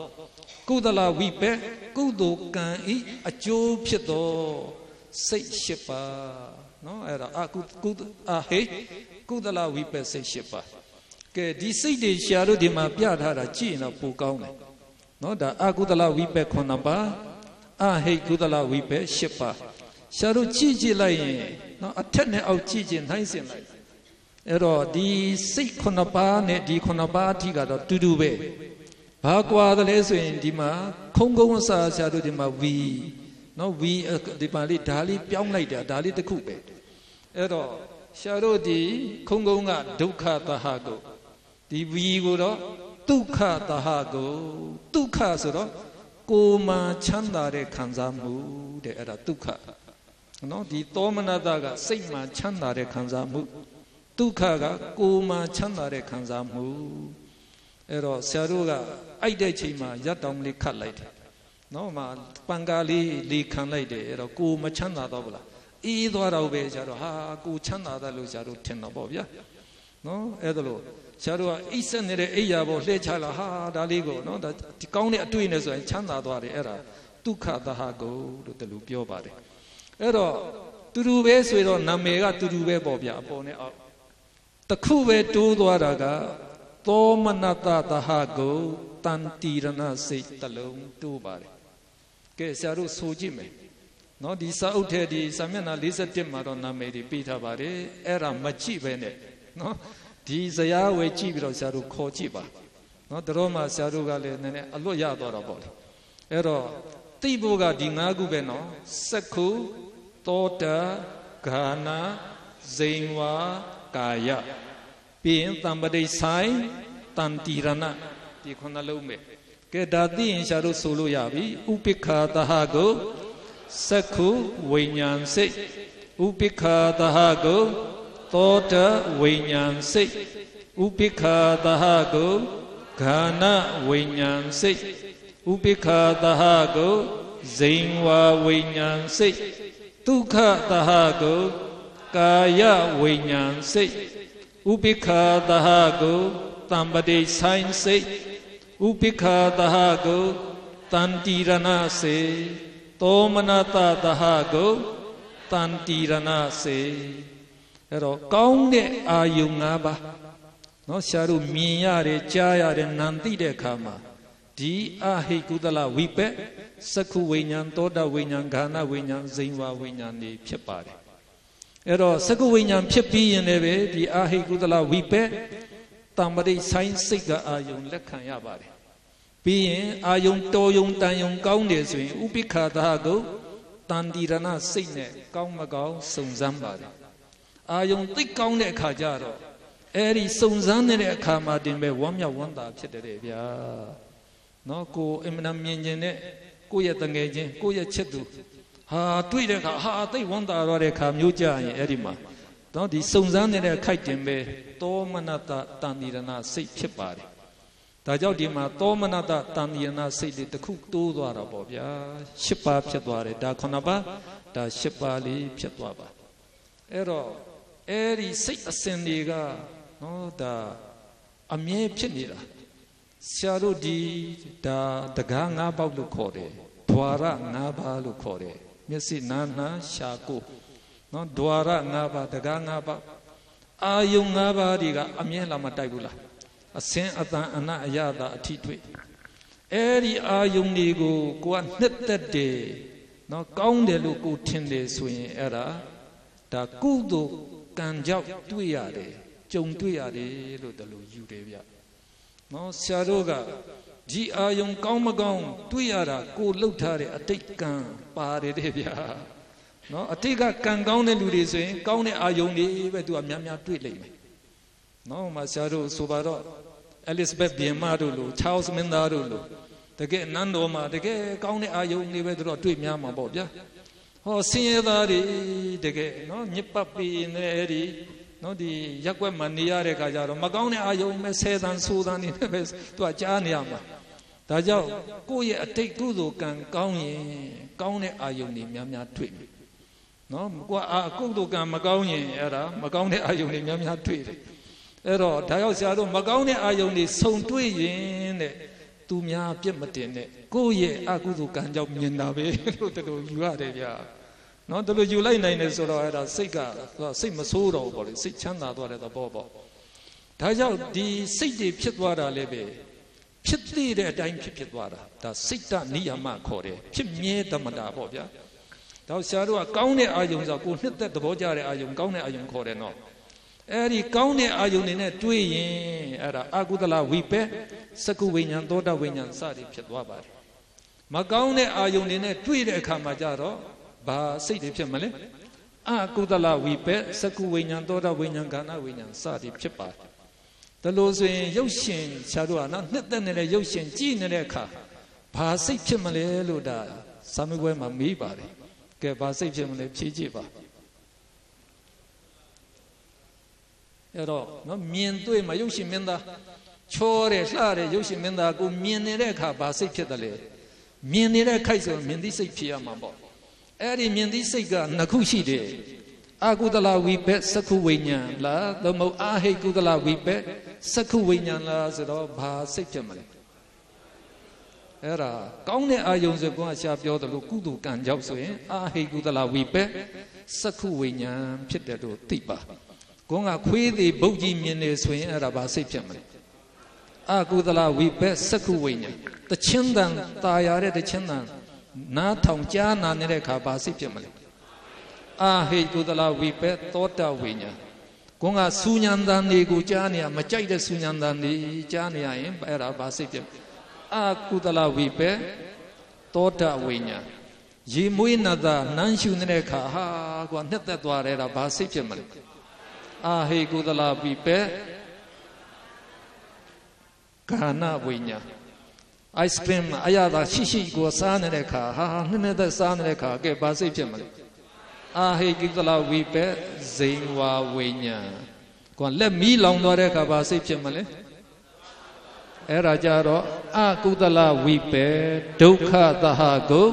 ကုသလဝိပက်ကုသိုလ်ကံဤအကျိုးဖြစ်သောစိတ်8ပါးနော်အဲ့ဒါအဟိကုသလဝိပက်စိတ်8ပါးကဲဒီစိတ်တွေရှားတို့ဒီမှာပြထားတာကြည့်ရင်တော့ပိုကောင်းတယ်နော်ဒါအကုသလဝိပက်9ပါးအဟိကုသလဝိပက်8ပါးရှားတို့ကြည့်လိုက်ရင်နော်အထက်နဲ့အောက်ကြည့်ခြင်းနှိုင်းစင်လိုက်အဲ့တော့ဒီစိတ်9ပါးနဲ့ဒီ9ပါးအထိကတော့တူတူပဲဘာကွာတယ်လဲဆိုရင်ဒီမှာခုံကုန်းအစာရှားတို့ဒီမှာဝီနော်ဝီဒီပါလေးဓာလေးပြောင်းလိုက်တာဓာလေးတစ်ခုပဲအဲ့တော့ရှားတို့ဒီခုံကုန်းကဒုက္ခသဟကိုဒီဝီကိုတော့ဒုက္ခသဟကိုဒုက္ခဆိုတော့ကိုယ်မှချမ်းသာတဲ့ခံစားမှုတဲ့အဲ့ဒါဒုက္ခနော်ဒီသောမနတကစိတ်မှချမ်းသာတဲ့ခံစားမှုဒုက္ခကကိုယ်မှချမ်းသာတဲ့ခံစားမှုအဲ့တော့ဆရာတို့ကအိုက်တဲ့ချိန်မှာရတ်တောင်လေးခတ်လိုက်တယ် နော်မှာပန်ကားလေးလေခံလိုက်တယ်အဲ့တော့ကိုမချမ်းသာတော့ဘူးလားအေးသွားတော့ပဲကျတော့ဟာကိုချမ်းသာတယ်လို့ကျတော့ထင်တော့ပေါ့ဗျာနော်အဲ့ဒါလို့ကျတော့အိဆက်နေတဲ့အိယာပေါ်လှည့်ချလာဟာဒါလေးကိုနော်ဒါဒီကောင်းတဲ့အတွေ့နဲ့ဆိုရင်ချမ်းသာသွားတယ်အဲ့ဒါဒုက္ခသဟကိုလို့တလူပြောပါတယ်အဲ့တော့တူတူပဲဆိုတော့နာမည်ကတူတူပဲပေါ့ဗျာအပေါ်နဲ့အောက်တခုပဲတိုးသွားတာကသောမနတသဟကိုတန်တီရဏစိတ်တလုံးတိုးပါတယ်ကဲဆရာတို့ဆိုကြည့်မယ်နော်ဒီစာအုပ်ထဲဒီစာမျက်နှာ41မှာတော့နာမည်တွေပေးထားပါတယ်အဲ့ဒါမကြည့်ပဲနဲ့နော်ဒီဇာတ်ဝယ်ကြည့်ပြီးတော့ဆရာတို့ခေါ်ကြည့်ပါနော်တော်မှဆရာတို့ကလည်းနည်းနည်းအလွတ်ရသွားတော့ပေါ့လေအဲ့တော့သိဖို့ကဒီ၅ခုပဲနော်စက္ခုသောတာဂာနာဇိန်ဝါကာယပြီးရင်တံပတိဆိုင်တန်တီရဏဒီခုနှလုံးပဲကဲဒါသိရင်ဆရာတို့ဆိုလို့ရပြီဥပိ္ခာသဟကိုစက္ခုဝိညာဉ်စိတ်ဥပိ္ခာသဟကိုသောတာဝိညာဉ်စိတ်ဥပိ္ခာသဟကိုဂာနဝိညာဉ်စိတ်ဥပိ္ခာသဟကိုဇိန်ဝါဝိညာဉ်စိတ်ဒုက္ခသဟကိုကာယဝိညာဉ်စိတ်ဥပိ္ခာသဟကိုတံပတိဆိုင်စိတ်ဥပိ္ခာသဟကိုတန်တီရဏစေသောမနတသဟကိုတန်တီရဏစေအဲ့တော့ကောင်းတဲ့အာယုံ၅ပါးနော်ဆရာတို့မြင်ရတယ်ကြားရတယ်နာသိတဲ့အခါမှာဒီအဟိကုသလဝိပက်စက္ခုဝိညာဉ်သောတာဝိညာဉ်ဂာနဝိညာဉ်ဇိန်ဝါဝိညာဉ်တွေဖြစ်ပါတယ်အဲ့တော့စက္ခုဝိညာဉ်ဖြစ်ပြီးရင်လည်းပဲဒီအဟိကုသလဝိပက်တမ္ပရိဆိုင်စိတ်ကအာယုံလက်ခံရပါတယ်ပြီးရင်အာယုံတော်ယုံတန်ယုံကောင်းတယ်ဆိုရင်ဥပိ္ခာသဟကိုတန်တီရဏစိတ်နဲ့ကောင်းမကောင်းစုံစမ်းပါတယ်အာယုံသိကောင်းတဲ့အခါကျတော့အဲ့ဒီစုံစမ်းတဲ့အခါမှာတင်ပဲဝမ်းမြောက်ဝမ်းသာဖြစ်တယ်ဗျာနော်ကိုအင်မနာမြင်ခြင်းနဲ့ကိုယ့်ရဲ့တငယ်ချင်းကိုယ့်ရဲ့ချစ်သူဟာတွေ့တဲ့အခါဟာသိဝမ်းသာရတဲ့အခါမျိုးကြရင်အဲ့ဒီမှာနော်ဒီစုံစမ်းနေတဲ့ခိုက်တင်ပဲသောမနတတန်တိရဏစိတ်ဖြစ်ပါတယ်ဒါကြောင့်ဒီမှာသောမနတတန်တိရဏစိတ်လေးတစ်ခုတိုးသွားတာပေါ့ဗျာ၈ပါးဖြစ်သွားတယ်ဒါ9ပါးဒါ၈ပါးလေးဖြစ်သွားပါအဲ့တော့အဲ့ဒီစိတ်အစဉ်တွေကနော်ဒါအမြဲဖြစ်နေတာဆရာတို့ဒီဒါတကား၅ပေါက်လို့ခေါ်တယ်ဓွာရ၅ပါးလို့ခေါ်တယ်မျက်စိနားနှာရှာကိုနော်ဓွာရ၅ပါးတကား၅ပါးအာယုံ၅ပါးတွေကအမြဲလာမတိုက်ဘူးလားအစင်အတန်အနအယတာအထိတွေ့အဲ့ဒီအာယုံတွေကိုကိုကနှစ်သက်တယ်နော်ကောင်းတယ်လို့ကိုထင်တယ်ဆိုရင်အဲ့ဒါကုသိုလ်ကံကြောင့်တွေ့ရတယ်ကြုံတွေ့ရတယ်လို့တလို့ယူတယ်ဗျနော်ဆရာတို့ကဒီအာယုံကောင်းမကောင်းတွေ့ရတာကိုလှုပ်ထားတဲ့အတိတ်ကံပါတယ်တဲ့ဗျာနော်အတိတ်ကကံကောင်းတဲ့လူတွေဆိုရင်ကောင်းတဲ့အာယုံတွေပဲသူကများများတွေ့လိမ့်မယ်နော်မှာဆရာတို့ဆိုပါတော့ Elizabeth ဘီမာတို့လို Charles မင်းသားတို့လိုတကယ်နန်းတော်မှာတကယ်ကောင်းတဲ့အာယုံတွေပဲသူတို့တွေ့များမှာပေါ့ဗျာဟောဆင်းရဲသားတွေတကယ်နော်ညစ်ပတ်ပြီးနေအဲ့ဒီနော်ဒီရက်ွက်မှနေရတဲ့ခါကျတော့မကောင်းတဲ့အာယုံပဲဆဲတန်းဆိုးတန်းနေပဲသူကကြားနေရမှာဒါကြောင့်ကိုယ့်ရဲ့အတိတ်ကုသိုလ်ကံကောင်းရင်ကောင်းတဲ့အာယုံတွေများများတွေ့မယ်နော်ကိုယ်ကုသိုလ်ကံမကောင်းရင်အဲ့ဒါမကောင်းတဲ့အာယုံတွေများများတွေ့တယ်အဲ့တော့ဒါရောက်ဆရာတို့မကောင်းတဲ့အာယုံတွေစုံတွေ့ရင်တဲ့သူများပြစ်မတင်နဲ့ကိုယ့်ရဲ့အကုသိုလ်ကံကြောင့်မြင်တာပဲလို့တူယူရတယ်ဗျာနော်တူယူလိုက်နိုင်တယ်ဆိုတော့အဲ့ဒါစိတ်ကစိတ်မဆိုးတော့ဘူးပေါ့လေစိတ်ချမ်းသာသွားတဲ့သဘောပေါ့ဒါကြောင့်ဒီစိတ်တွေဖြစ်သွားတာလည်းပဲဖြစ်သေးတဲ့အတိုင်းဖြစ်သွားတာဒါစိတ်တနိယမခေါ်တယ်ဖြစ်မြဲတမတာပေါ့ဗျာဒါဆရာတို့ကကောင်းတဲ့အာယုံဆိုကိုနှစ်သက်သဘောကျတဲ့အာယုံကောင်းတဲ့အာယုံခေါ်တယ်နော်အဲ့ဒီကောင်းတဲ့အာယုန်တွေနဲ့တွေ့ရင်အဲ့ဒါအကုသလဝိပက်စကုဝိညာဉ်သောတာဝိညာဉ်စသည်ဖြစ်သွားပါတယ်မကောင်းတဲ့အာယုန်တွေနဲ့တွေ့တဲ့အခါမှာကြတော့ဘာစိတ်တွေဖြစ်မလဲအကုသလဝိပက်စကုဝိညာဉ်သောတာဝိညာဉ်ဂာဏဝိညာဉ်စသည်ဖြစ်ပါတယ်ဒါလို့ဆိုရင်ရုပ်ရှင်ဆရာတို့ကနော်နှစ်သက်နေတဲ့ရုပ်ရှင်ကြည့်နေတဲ့အခါဘာစိတ်ဖြစ်မလဲလို့ဒါစာမေးပွဲမှာမေးပါတယ်ကဲဘာစိတ်ဖြစ်မလဲဖြေကြည့်ပါအဲ့တော့နော်မြင်တွေ့မှာရုပ်ရှင်မင်းသားချောတယ်လှတယ်ရုပ်ရှင်မင်းသားကိုမြင်နေတဲ့အခါဘာစိတ်ဖြစ်တယ်လဲ မြင်နေတဲ့ခိုက်ဆိုမြင်သိစိတ်ဖြစ်ရမှာပေါ့အဲ့ဒီမြင်သိစိတ်ကနှစ်ခုရှိတယ်အာကုသလဝိပက်စက္ခုဝိညာဉ်လားသို့မဟုတ်အာဟိကုသလဝိပက်စက္ခုဝိညာဉ်လားဆိုတော့ဘာစိတ်ဖြစ်မလဲအဲ့ဒါကောင်းတဲ့အာယုံဆိုကရှာပြောတယ်လို့ကုသိုလ်ကံကြောင့်ဆိုရင်အာဟိကုသလဝိပက်စက္ခုဝိညာဉ်ဖြစ်တယ်လို့သိပါကိုကခွေးသေးဘုတ်ကြီးမြင်နေဆိုရင်အဲ့ဒါဘာစိတ်ဖြစ်မလဲအာကုသလဝိပက်စက္ခုဝိညာဉ်တချင်းတန်တာရတဲ့တချင်းတန်နားထောင်ကြားနာနေတဲ့အခါဘာစိတ်ဖြစ်မလဲအာဟိကုသလဝိပက်သောတဝိညာဉ်ကိုကစူညံတန်တွေကိုကြားနေရမကြိုက်တဲ့စူညံတန်တွေကြားနေရရင်အဲ့ဒါဘာစိတ်ဖြစ်အာကုသလဝိပက်သောတဝိညာဉ်ရေမွေးနာတာနန်းရှုနေတဲ့အခါဟာကွာနှစ်သက်သွားတယ်ဒါဘာစိတ်ဖြစ်မလဲအာဟိကုသလဝိပက်ကာဏဝိညာဉ်အိုက်စခရင်အရာသာရှိကိုစားနေတဲ့အခါဟာနှစ်သက်စားနေတဲ့အခါကဲဘာစိတ်ဖြစ်မလဲအာဟိကုသလဝိပက်ဇိန်ဝါဝိညာဉ်ကွာလက်မီးလောင်သွားတဲ့အခါဘာစိတ်ဖြစ်မလဲအဲ့ဒါကြတော့အကုသလဝိပက်ဒုက္ခသဟကု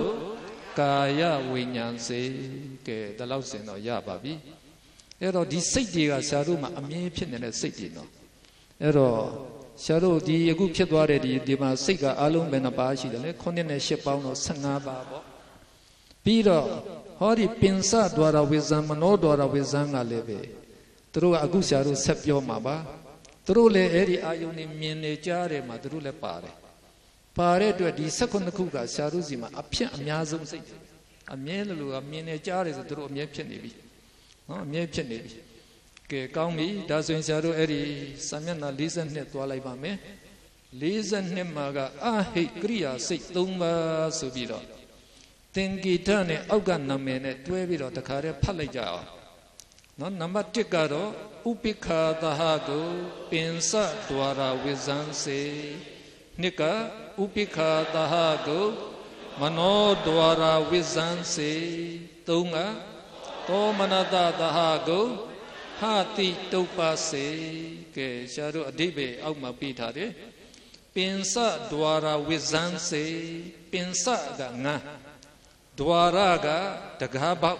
ကာယဝိညာဉ်စေကဲဒီလောက်စင်တော့ရပါပြီအဲ့တော့ဒီစိတ်တွေကဆရာတို့မှာအမြဲဖြစ်နေတဲ့စိတ်တွေနော်အဲ့တော့ဆရာတို့ဒီအခုဖြစ်သွားတဲ့ဒီမှာစိတ်ကအလုံးပဲနှစ်ပါးရှိတယ်လေ9နဲ့10ပေါင်းတော့15ပါးပေါ့ပြီးတော့ဟောဒီပင်စဒွါရဝိဇံမနောဒွါရဝိဇံကလည်းပဲသူတို့ကအခုဆရာတို့ဆက်ပြောမှာပါသူတို့လည်းအဲ့ဒီအာယုန်နေမြင်နေကြတယ်မှာသူတို့လည်းပါတယ်ပါတဲ့အတွက်ဒီ16ခုကဆရာတို့စီမှာအဖြစ်အများဆုံးစိတ်အမြဲလို့ကမြင်နေကြတယ်ဆိုသူတို့အမြဲဖြစ်နေပြီနော်အမြဲဖြစ်နေပြီကဲကောင်းပြီဒါဆိုရင်ဆရာတို့အဲ့ဒီစာမျက်နှာ42သွားလိုက်ပါမယ်42မှာကအဟိကရိယာစိတ်3ပါးဆိုပြီးတော့သင်္ကေတနဲ့အောက်ကနာမည်နဲ့တွဲပြီးတော့တခါတည်းဖတ်လိုက်ကြအောင်နော်နံပါတ်1ကတော့ဥပိ္ခာသဟကိုပင်စဒွါရဝိဇံစေနှစ်ကဥပိ္ခာသဟကိုမနောဒွါရဝိဇံစေသုံးကသောမနတသဟကိုဟာတိတုပ္ပစေကဲရှားတို့အဓိပ္ပာယ်အောက်မှာပြထားတယ်ပင်စဒွါရဝိဇံစေပင်စကငါဒွါရကတကားပေါက်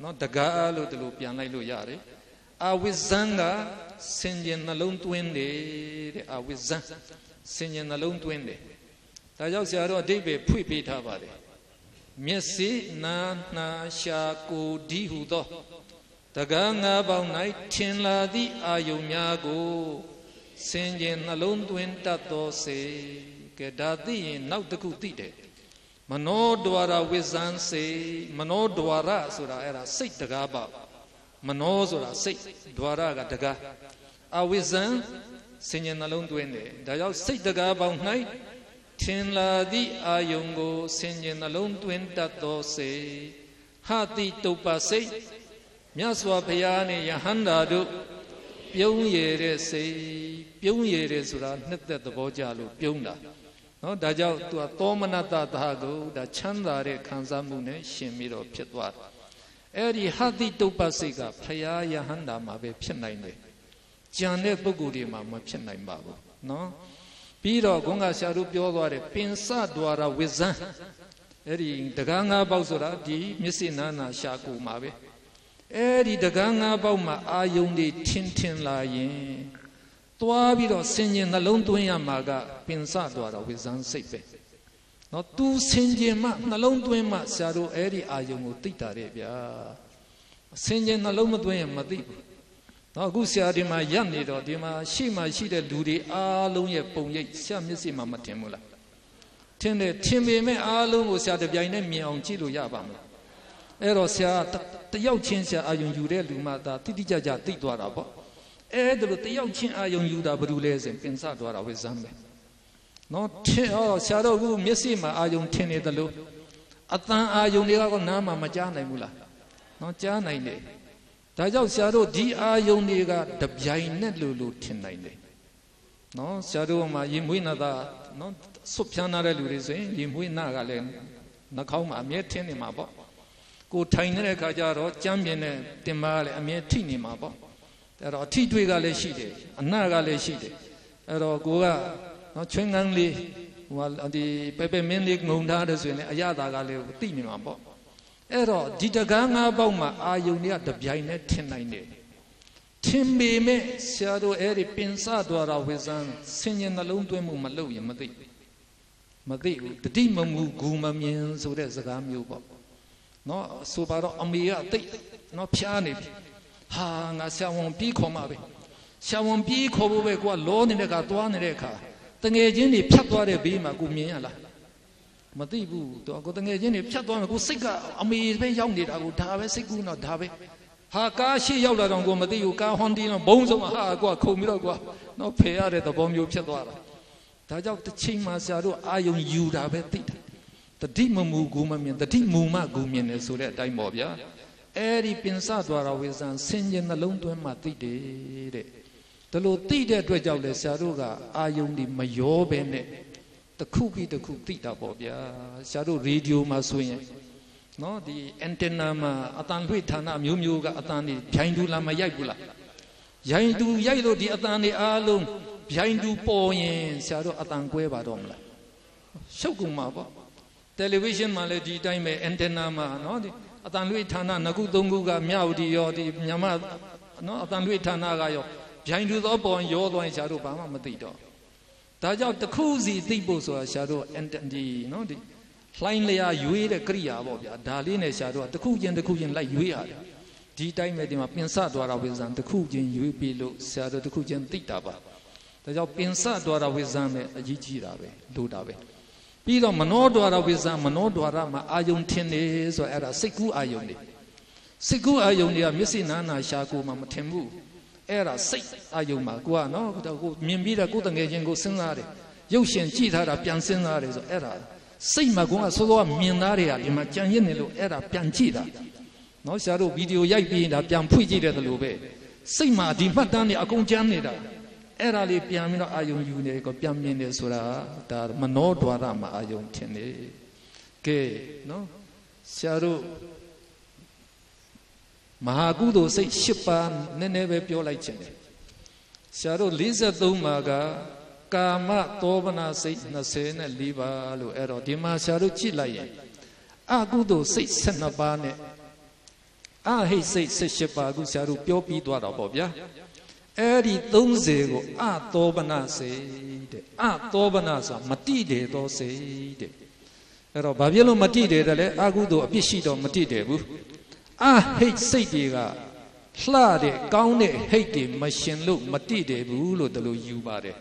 နော်တကားလို့ဒီလိုပြန်လိုက်လို့ရတယ်အဝိဇံကစင်ကြင်နှလုံးသွင်းတယ်တဲ့အဝိဇံစင်ကြင်နှလုံးသွင်းတယ်ဒါကြောင့်ဆရာတို့အဓိပ္ပာယ်ဖွင့်ပေးထားပါတယ်မျက်စိနာနှာရှာကိုယ်ဒီဟုသောတကား၅ပေါင်း၌ထင်လာသည့်အာယုံများကိုစင်ကြင်နှလုံးသွင်းတတ်သောစေကဲဒါသိရင်နောက်တစ်ခုသိတယ်မနောဒွါရဝိဇံစေမနောဒွါရဆိုတာအဲ့ဒါစိတ်တကားပေါ့မနောဆိုတာစိတ်ဒွါရကတကားအဝိဇံစင်ញနှလုံးသွင်းတယ်ဒါကြောင့်စိတ်တကားပေါင်း၌ထင်လာသည့်အာယုံကိုစင်ញနှလုံးသွင်းတတ်သောစေဟာတိတုပ္ပစိတ်မြတ်စွာဘုရားနဲ့ယဟန္တာတို့ပြုံးရတဲ့စိတ်ပြုံးရတဲ့ဆိုတာနှစ်သက်သဘောကြလို့ပြုံးတာနော်ဒါကြောင့်သူကသောမနတသဟကိုဒါချမ်းသာတဲ့ခံစားမှုနဲ့ရှင်ပြီးတော့ဖြစ်သွားတယ်အဲ့ဒီဟာတိတုပ္ပစိတ်ကဘုရားယဟန္တာမှာပဲဖြစ်နိုင်တယ်ကြံတဲ့ပုဂ္ဂိုလ်တွေမှာမဖြစ်နိုင်ပါဘူးနော်ပြီးတော့ဘုန်းကဆရာတို့ပြောသွားတယ်ပင်စဒွါရဝိဇံအဲ့ဒီတကား၅ပေါက်ဆိုတာဒီမျက်စိနာနာရှာကိုမှာပဲအဲ့ဒီတကား၅ပေါက်မှာအာယုန်တွေထင်ထင်လာရင်သွားပြီးတော့ဆင်ញင်နှလုံးသွင်းရမှာကပင်စဒွါရဝိဇံစိတ်ပဲနော်သူဆင်ញင်မှနှလုံးသွင်းမှဆရာတို့အဲ့ဒီအာယုန်ကိုသိတာတဲ့ဗျာဆင်ញင်နှလုံးမသွင်းရင်မသိဘူးနော်အခုဆရာဒီမှာရပ်နေတော့ဒီမှာရှိမှရှိတဲ့လူတွေအားလုံးရဲ့ပုံရိပ်ဆရာမျက်စိမှာမထင်ဘူးလားထင်တယ်ထင်ပေမဲ့အားလုံးကိုဆရာတပြိုင်နဲ့မြင်အောင်ကြည့်လို့ရပါမလားအဲ့တော့ဆရာတယောက်ချင်းဆရာအာယုံယူတဲ့လူမှသာတိတိကျကျသိသွားတာပေါ့အဲ့ဒါလို့တယောက်ချင်းအာယုံယူတာဘာလို့လဲဆိုရင်ပင်စသွားတာဝိဇံပဲနော်ထင်ဆရာတို့ကမျက်စိမှာအာယုံထင်နေတယ်လို့အတန်အာယုံတွေကတော့နားမှာမကြားနိုင်ဘူးလားနော်ကြားနိုင်တယ်ဒါကြောင့်ဆရာတို့ဒီအာယုံတွေကတပြိုင်နဲ့လို့ထင်နိုင်တယ်နော်ဆရာတို့မှာရင်မွေးနာတာနော်ဆွတ်ဖြန်းတဲ့လူတွေဆိုရင်ရင်မွေးနာကလည်းနှာခေါင်းမှာအမြဲထင်းနေမှာပေါ့ကိုထိုင်နေတဲ့ခါကျတော့ကြမ်းပြင်းတဲ့တင်ပါကလည်းအမြဲထိနေမှာပေါ့အဲ့တော့အထိတွေ့ကလည်းရှိတယ်အနကလည်းရှိတယ်အဲ့တော့ကိုကနော်ချွင်းကန်းလေး ဒီပဲမင်းလေးငုံထားတဲ့ဆိုရင်လည်းအရသာကလေးကိုသိနေမှာပေါ့အဲ့တော့ဒီတကား၅ပေါက်မှာအာယုန်တွေကတပြိုင်နဲ့ထင်နိုင်တယ်ထင်ပေမဲ့ဆရာတို့အဲ့ဒီပင်စတော်ရာဝိဇ္ဇံဆင်ញံနှလုံးသွင်းမှုမလုပ်ရင်မသိဘူးတတိမမူဂူမမြင်ဆိုတဲ့စကားမျိုးပေါ့နော်ဆိုပါတော့အမေကသိနော်ဖျားနေပြီဟာငါဆရာဝန်ပြီးခေါ်မှာပဲဆရာဝန်ပြီးခေါ်ဖို့ပဲကွာလောနေတဲ့ခါသွားနေတဲ့ခါတငယ်ချင်းတွေဖြတ်သွားတဲ့ဘေးမှာကိုမြင်ရလားမသိဘူးတော့ကိုတငယ်ချင်းတွေဖြတ်သွားမယ်ကိုစိတ်ကအမေပဲရောက်နေတာကိုဒါပဲစိတ်ကူးတော့ဒါပဲဟာကားရှိရောက်လာတော့ကိုမသိဘူးကားဟွန်တီတော့ဘုံဆုံးဟာကွာခုံပြီးတော့ကွာနော်ဖယ်ရတဲ့သဘောမျိုးဖြစ်သွားတာဒါကြောင့်တစ်ချိန်မှာဆရာတို့အာယုံယူတာပဲသိတာတတိမမူကူမမြင်တတိမူမကူမြင်တယ်ဆိုတဲ့အတိုင်းပေါ့ဗျာအဲ့ဒီပင်စသွားတာဝိဇ္ဇံဆင်ញံနှလုံးသွင်းမှသိတယ်တဲ့ဒါလို့သိတဲ့အတွက်ကြောင့်လေဆရာတို့ကအာယုံဒီမရောပဲနဲ့တစ်ခုပြီးတစ်ခုသိတာပေါ့ဗျာဆရာတို့ရေဒီယိုမှာဆိုရင်နော်ဒီအန်တင်နာမှာအတန်လွှင့်ဌာနမျိုးမျိုးကအတန်တွေဗျိုင်းတူလာမရိုက်ဘူးလားရိုင်းတူရိုက်လို့ဒီအတန်တွေအားလုံးဗျိုင်းတူပေါ်ရင်ဆရာတို့အတန်ကွဲပါတော့မလားရှုပ်ကုန်မှာပေါ့တယ်လီဗီရှင်းမှာလည်းဒီအတိုင်းပဲအန်တင်နာမှာနော်ဒီအတန်လွှင့်ဌာနနှစ်ခုသုံးခုကမြောက်ဒီရောဒီမြန်မာနော်အတန်လွှင့်ဌာနကရောဗျိုင်းတူသောပေါ်ရောသွားရင်ဆရာတို့ဘာမှမသိတော့ဒါကြောင့်တစ်ခုစီသိဖို့ဆိုတာဆရာတို့အန်တန်ဒီနော်ဒီလှိုင်းလျာရွေးတဲ့ကိရိယာပေါ့ဗျာဒါလေးနဲ့ဆရာတို့ကတစ်ခုချင်းလိုက်ရွေးရတယ်ဒီတိုင်းပဲဒီမှာပင်စသွားတာဝိဇ္ဇံတစ်ခုချင်းရွေးပြီးလို့ဆရာတို့တစ်ခုချင်းသိတာပါဒါကြောင့်ပင်စသွားတာဝိဇ္ဇံနဲ့အကြီးကြီးတာပဲလို့တာပဲပြီးတော့မနောသွားတာဝိဇ္ဇံမနောသွားတာမှာအာယုံထင်နေဆိုအဲ့ဒါစိတ်ကူးအာယုံတွေစိတ်ကူးအာယုံတွေကမျက်စိနာနာရှာကိုမှမထင်ဘူးအဲ့ဒါစိတ်အာယုံမှာကိုကနော်ကိုမြင်ပြီးတော့ကိုယ်တငယ်ချင်းကိုစဉ်းစားတယ်ရုပ်ရှင်ကြည့်ထားတာပြန်စဉ်းစားတယ်ဆိုအဲ့ဒါစိတ်မှာကစောစောမြင်သားတွေကဒီမှာကြံရစ်နေလို့အဲ့ဒါပြန်ကြည့်တာနော်ဆရာတို့ဗီဒီယိုရိုက်ပြီးရင်ဒါပြန်ဖွင့်ကြည့်တယ်လို့ပဲစိတ်မှာဒီမှတ်တမ်းတွေအကုန်ကြမ်းနေတာအဲ့ဒါလေးပြန်ပြီးတော့အာယုံယူနေကိုပြန်မြင်တယ်ဆိုတာဒါမနောဒွါရမှာအာယုံထင်တယ်ကဲနော်ဆရာတို့မဟာကုသိုလ်စိတ်၈ပါးနည်းနည်းပဲပြောလိုက်ခြင်းတယ်ဆရာတို့43မှာကကာမသောဗနာစိတ်24ပါးလို့အဲ့တော့ဒီမှာဆရာတို့ကြည့်လိုက်ရင်အကုသိုလ်စိတ်12ပါးနဲ့အဟိတ်စိတ်18ပါးခုဆရာတို့ပြောပြီးသွားတော့ပေါ့ဗျာအဲ့ဒီ30ကိုအသောဗနာစိတ်တဲ့အသောဗနာဆိုတာမတိတယ်သောစိတ်တဲ့အဲ့တော့ဘာဖြစ်လို့မတိတယ်တဲ့လဲအကုသိုလ်အပြစ်ရှိတော့မတိတယ်ဘူးအဟိတ်စိတ်တွေကလှတဲ့ကောင်းတဲ့ဟိတ်တွေမရှင်လို့မတိတယ်ဘူးလို့တို့လိုယူပါတယ်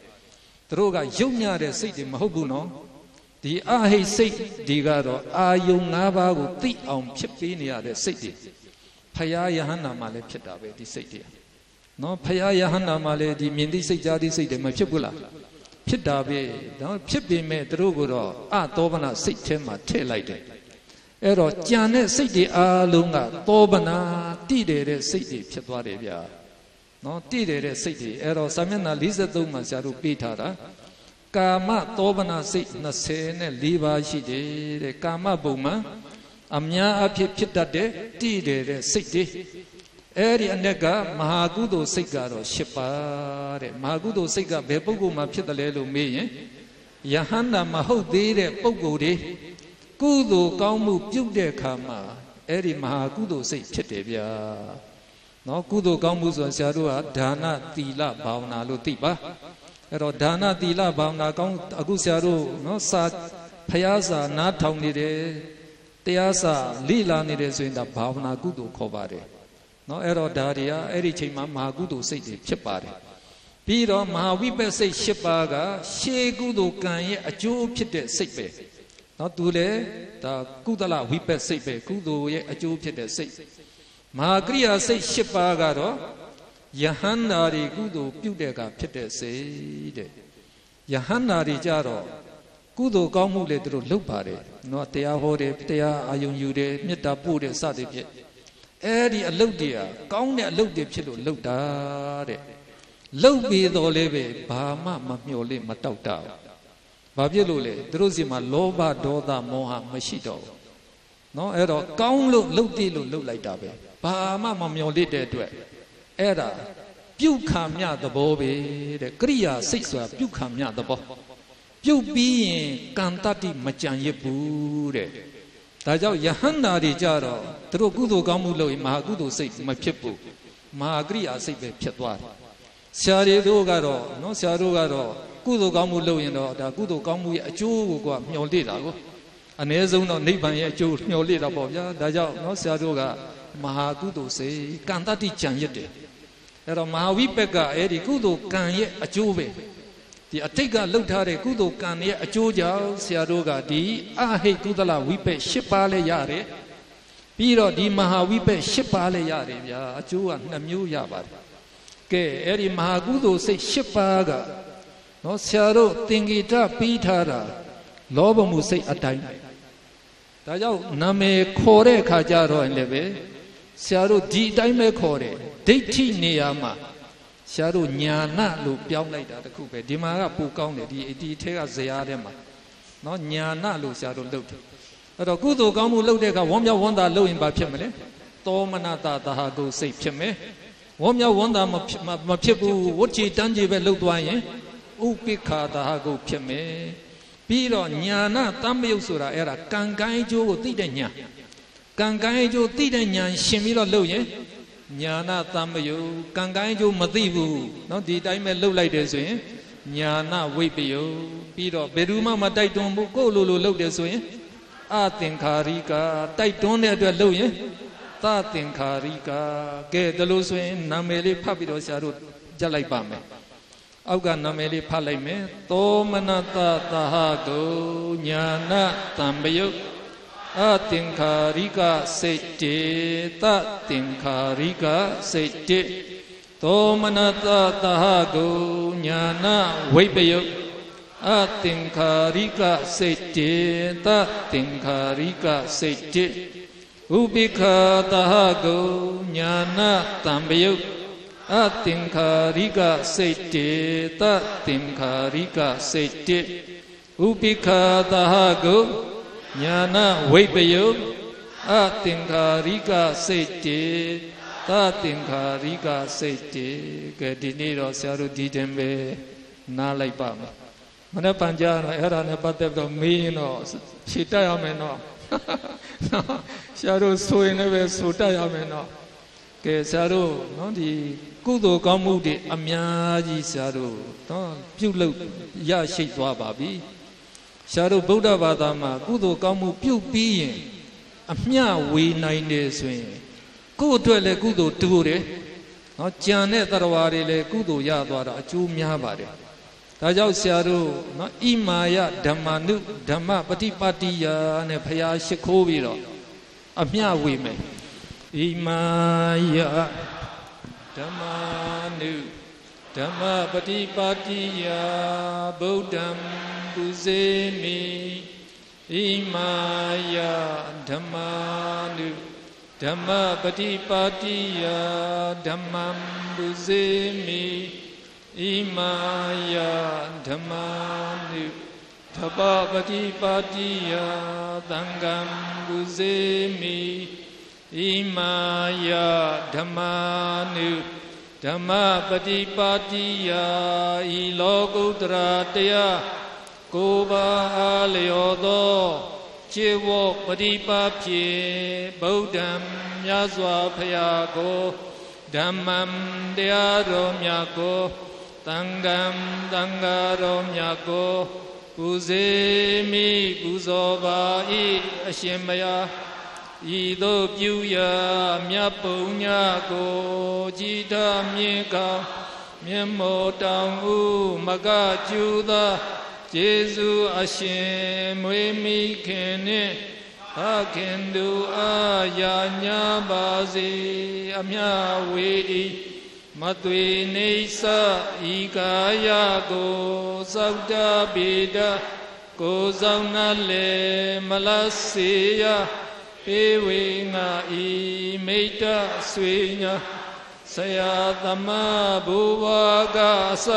သူတို့ကယုံညတဲ့စိတ်တွေမဟုတ်ဘူးနော်ဒီအဟိတ်စိတ်တွေကတော့အာယုံ၅ပါးကိုသိအောင်ဖြစ်ပေးနေရတဲ့စိတ်တွေဖရာယဟန္တာမှာလည်းဖြစ်တာပဲဒီစိတ်တွေနော်ဖရာယဟန္တာမှာလည်းဒီမြင်သိစိတ်ကြားသိစိတ်တွေမဖြစ်ဘူးလားဖြစ်တာပဲနော်ဖြစ်ပေမဲ့သူတို့ကတော့အသောဗနာစိတ်ထဲမှာထည့်လိုက်တယ်အဲ့တော့ကြံတဲ့စိတ်တွေအားလုံးကသောဗနာတိတယ်တဲ့စိတ်တွေဖြစ်သွားတယ်ဗျာနော်တိတယ်တဲ့စိတ်တွေအဲ့တော့စာမျက်နှာ43မှာဆရာတို့ပေးထားတာကာမသောဗနာစိတ်24ပါးရှိတယ်တဲ့ကာမဘုံမှာအများအဖြစ်ဖြစ်တတ်တဲ့တိတယ်တဲ့စိတ်တွေအဲ့ဒီအ ਨੇ ကမဟာကုသိုလ်စိတ်ကတော့10ပါးတဲ့မဟာကုသိုလ်စိတ်ကဘယ်ပုဂ္ဂိုလ်မှာဖြစ်တယ်လဲလို့မေးရင်ယဟန္တာမဟုတ်သေးတဲ့ပုဂ္ဂိုလ်တွေကုသိုလ်ကောင်းမှုပြုတဲ့အခါမှာအဲ့ဒီမဟာကုသိုလ်စိတ်ဖြစ်တယ်ဗျာနော်ကုသိုလ်ကောင်းမှုဆိုရင်ဆရာတို့ကဒါနသီလဘာဝနာလို့သိပါအဲ့တော့ဒါနသီလဘာဝနာကောင်းအခုဆရာတို့နော်စာဖျားစာနားထောင်နေတယ်တရားစာလိလာနေတယ်ဆိုရင်ဒါဘာဝနာကုသိုလ်ခေါ်ပါတယ်နော်အဲ့တော့ဒါတွေကအဲ့ဒီချိန်မှာမဟာကုသိုလ်စိတ်တွေဖြစ်ပါတယ်ပြီးတော့မဟာဝိပဿနာစိတ်၈ပါးကရှေးကုသိုလ်ကံရဲ့အကျိုးဖြစ်တဲ့စိတ်ပဲနော်သူလေဒါကုသလဝိပဿနာစိတ်ပဲကုသိုလ်ရဲ့အကျိုးဖြစ်တဲ့စိတ်မဟာကရိယာစိတ်၈ပါးကတော့ယဟန္တာတွေကုသိုလ်ပြုတဲ့ကဖြစ်တဲ့စိတ်တဲ့ယဟန္တာတွေကြတော့ကုသိုလ်ကောင်းမှုလေသူတို့လုပ်ပါတယ်နော်တရားဟောတယ်တရားအာယုံယူတယ်မေတ္တာပို့တယ်စသည်ဖြင့်အဲ့ဒီအလုပ်တွေကကောင်းတဲ့အလုပ်တွေဖြစ်လို့လုပ်တာတဲ့လုပ်ပြီးတော့လည်းပဲဘာမှမမျှော်လင့်မတောက်တာဘာဖြစ်လို့လဲသူတို့စီမှာလောဘဒေါသမောဟမရှိတော့ဘူးနော်အဲ့တော့ကောင်းလို့လုပ်တည်လို့လုပ်လိုက်တာပဲဘာမှမမျှော်လင့်တဲ့အတွက်အဲ့ဒါပြုခံမြသဘောပဲတဲ့ကရိယာစိတ်ဆိုတာပြုခံမြသဘော ပြုတ်ပြီးရင်ကံတတ္တိမကြံရစ်ဘူးတဲ့ဒါကြောင့်ယဟန္တာတွေကြတော့သူတို့ကုသိုလ်ကောင်းမှုလုပ်ရင်မဟာကုသိုလ်စိတ်မဖြစ်ဘူးမဟာကရိယာစိတ်ပဲဖြစ်သွားတယ်ဆရာတွေတို့ကတော့နော်ဆရာတို့ကတော့ကုသိုလ်ကောင်းမှုလုပ်ရင်တော့ဒါကုသိုလ်ကောင်းမှုရဲ့အကျိုးကိုမျှော်လင့်တာကိုအ ਨੇ ဆုံးတော့နိဗ္ဗာန်ရဲ့အကျိုးမျှော်လင့်တာပေါ့ဗျာဒါကြောင့်နော်ဆရာတို့ကမဟာကုသိုလ်စိတ်ကံတတ္တိကြံရစ်တယ်အဲ့တော့မဟာဝိပက်ကအဲ့ဒီကုသိုလ်ကံရဲ့အကျိုးပဲဒီအတိတ်ကလှုပ်ထားတဲ့ကုသိုလ်ကံရဲ့အကျိုးကြောင့်ဆရာတို့ကဒီအဟိတ်ကုသလဝိပက်၈ပါးလဲရတယ်ပြီးတော့ဒီမဟာဝိပက်၈ပါးလဲရတယ်ဗျာအကျိုးက2မျိုးရပါတယ်ကဲအဲ့ဒီမဟာကုသိုလ်စိတ်၈ပါးကနော်ဆရာတို့သင်္ကေတပြီးထားတာလောဘမှုစိတ်အတိုင်းဒါကြောင့်နာမည်ခေါ်တဲ့အခါကျတော့လည်းပဲဆရာတို့ဒီအတိုင်းပဲခေါ်တယ်ဒိဋ္ဌိနေရာမှာဆရာတို့ညာနာလို့ပြောင်းလိုက်တာတခုပဲဒီမှာကပိုကောင်းတယ်ဒီထဲကဇရာထဲမှာနော်ညာနာလို့ဆရာတို့လုပ်တယ်အဲ့တော့ကုသိုလ်ကောင်းမှုလုပ်တဲ့အခါဝမ်းမြောက်ဝမ်းသာလုပ်ရင်ဘာဖြစ်မလဲသောမနတသဟာကုစိတ်ဖြစ်မယ်ဝမ်းမြောက်ဝမ်းသာမဖြစ်ဘူးဝတ်ချီတန်းကြီးပဲလုပ်သွားရင်ဥပိ္ခာသဟာကုဖြစ်မယ်ပြီးတော့ညာနာတမ္မယုတ်ဆိုတာအဲ့ဒါကံကိုင်းအကျိုးကိုသိတဲ့ညာကံကိုင်းအကျိုးသိတဲ့ညာရှင်ပြီးတော့လုပ်ရင်ညာနာတမ္မယုတ်ကံကိုင်းအကျိုးမသိဘူးเนาะဒီတိုင်းပဲလှုပ်လိုက်တယ်ဆိုရင်ညာနာဝိပယုတ်ပြီးတော့ဘယ်သူမှမတိုက်တွန်းဘူးကိုယ်လိုလှုပ်တယ်ဆိုရင်အသင်္ခါရိကတိုက်တွန်းတဲ့အတွက်လှုပ်ရင်သသင်္ခါရိကကဲဒါလို့ဆိုရင်နာမည်လေးဖတ်ပြီးတော့ဆရာတို့ကြက်လိုက်ပါမယ်အောက်ကနာမည်လေးဖတ်လိုက်မယ်သောမနတသဟကုညာနာတမ္ပယုတ်အသင်္ခါရိကစိတ်တေသသင်္ခါရိကစိတ်တေသောမနတသဟကုညာနာဝိပယုတ်အသင်္ခါရိကစိတ်တေသသင်္ခါရိကစိတ်တေဥပိ္ခာသဟကုညာနာတမ္ပယုတ်အသင်္ခါရိကစိတ်တေသသင်္ခါရိကစိတ်တေဥပိ္ခာသဟကုညာနာဝိပယုတ်အသင်္ခါရိကစိတ်တေသသင်္ခါရိကစိတ်တေကဲဒီနေ့တော့ဆရာတို့ဒီတင်ပဲနားလိုက်ပါမယ်မနေ့ပန်ကြတော့အဲ့ဒါနဲ့ပတ်သက်တော့မေးရင်တော့ဖြေတတ်ရမယ်နော်ဆရာတို့ဆိုရင်လည်းပဲဆိုတတ်ရမယ်နော်ကဲဆရာတို့နော်ဒီကုသိုလ်ကောင်းမှုတွေအများကြီးဆရာတို့နော်ပြုလုပ်ရရှိသွားပါပြီဆရာတို့ဗုဒ္ဓဘာသာမှာကုသိုလ်ကောင်းမှုပြုပြီးရင်အမျှဝေနိုင်တယ်ဆိုရင်ကိုယ့်အတွက်လည်းကုသိုလ်တူတယ်နော်ကြံတဲ့တရားဝါတွေလည်းကုသိုလ်ရသွားတာအကျိုးများပါတယ်ဒါကြောင့်ဆရာတို့နော်ဣမာယဓမ္မနုဓမ္မပฏิပတ္တိယနဲ့ဖျားရှိခိုးပြီးတော့အမျှဝေမယ်ဣမာယဓမ္မနုဓမ္မပฏิပတ္တိယဗုဒ္ဓံပုဇေမိဣမာယဓမ္မနုဓမ္မပฏิပတ္တိယဓမ္မံပုဇေမိဣမာယဓမ္မနုဓမ္မပฏิပတ္တိယသံဃံပုဇေမိဣမာယဓမ္မနုဓမ္မပฏิပတ္တိယဤလောကုတ္တရာတရားကိုယ်ပါအားလျော်သောခြေဝပฏิပါဖြင့်ဗုဒ္ဓံမြတ်စွာဘုရားကိုဓမ္မံတရားတော်မြတ်ကိုသံဃံသံဃာတော်မြတ်ကိုပူဇေမိပူဇော်ပါ၏အရှင်မယားဤသို့ပြုရာမြတ်ပုံညာကိုကြည်သာမြင်ကောင်းမျက်မောတောင်ဥမကကျူသာကျေးဇူးအရှင်မွေမိခင်နှင့်ဖခင်တို့အားယာညာပါစေအမြဝေဤမသွေနေသဤကာယကိုသောက်တာပေတကိုဆောင်နာလေမလစေယပေဝေငါဤမိတ္တဆွေညာဆရာသမဘူဝကသ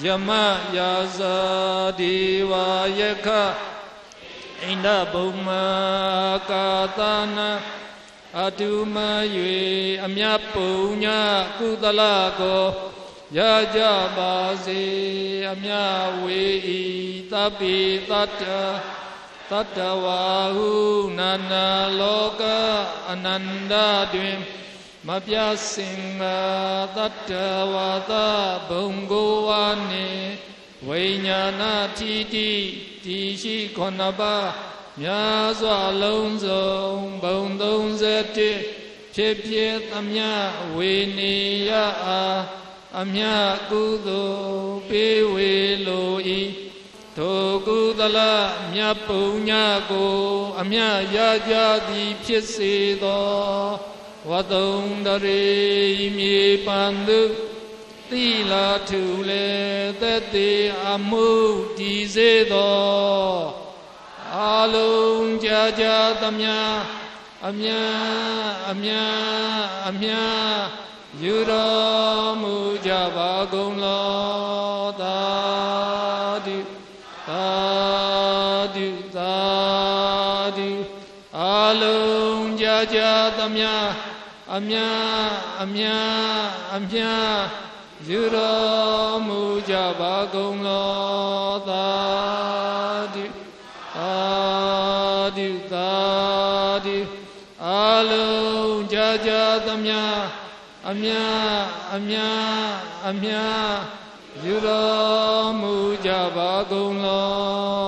ယမယာဇာဒေဝယခအိန္ဒဘုံမကာသနာအတုမ၍အမြတ်ပုံညာကုသလကို Yaja Basi Amya We Tapi Tatawahu Nana Loka Ananda Dwim Mapya Singha Tatawata Bungovani Vainyana Titi Tishi Konaba Myaswa Lonzong Bondong Zeti Chepye Amya Viniya Amya Kudo Pewe Loi Tokudala Mya Punya Ko Amya Yaja Di Pyesedo Wadong Dare Mi Pandu Tila Tule Tete Amu Dizedo Alung Jaja Tamya Amya Yura Mujaba Gongla Tadu Alung Jaja Tamya Amya Yura Mujaba Gongla Tadu Alung Jaja Tamya Amya Yura Mujaba Gongla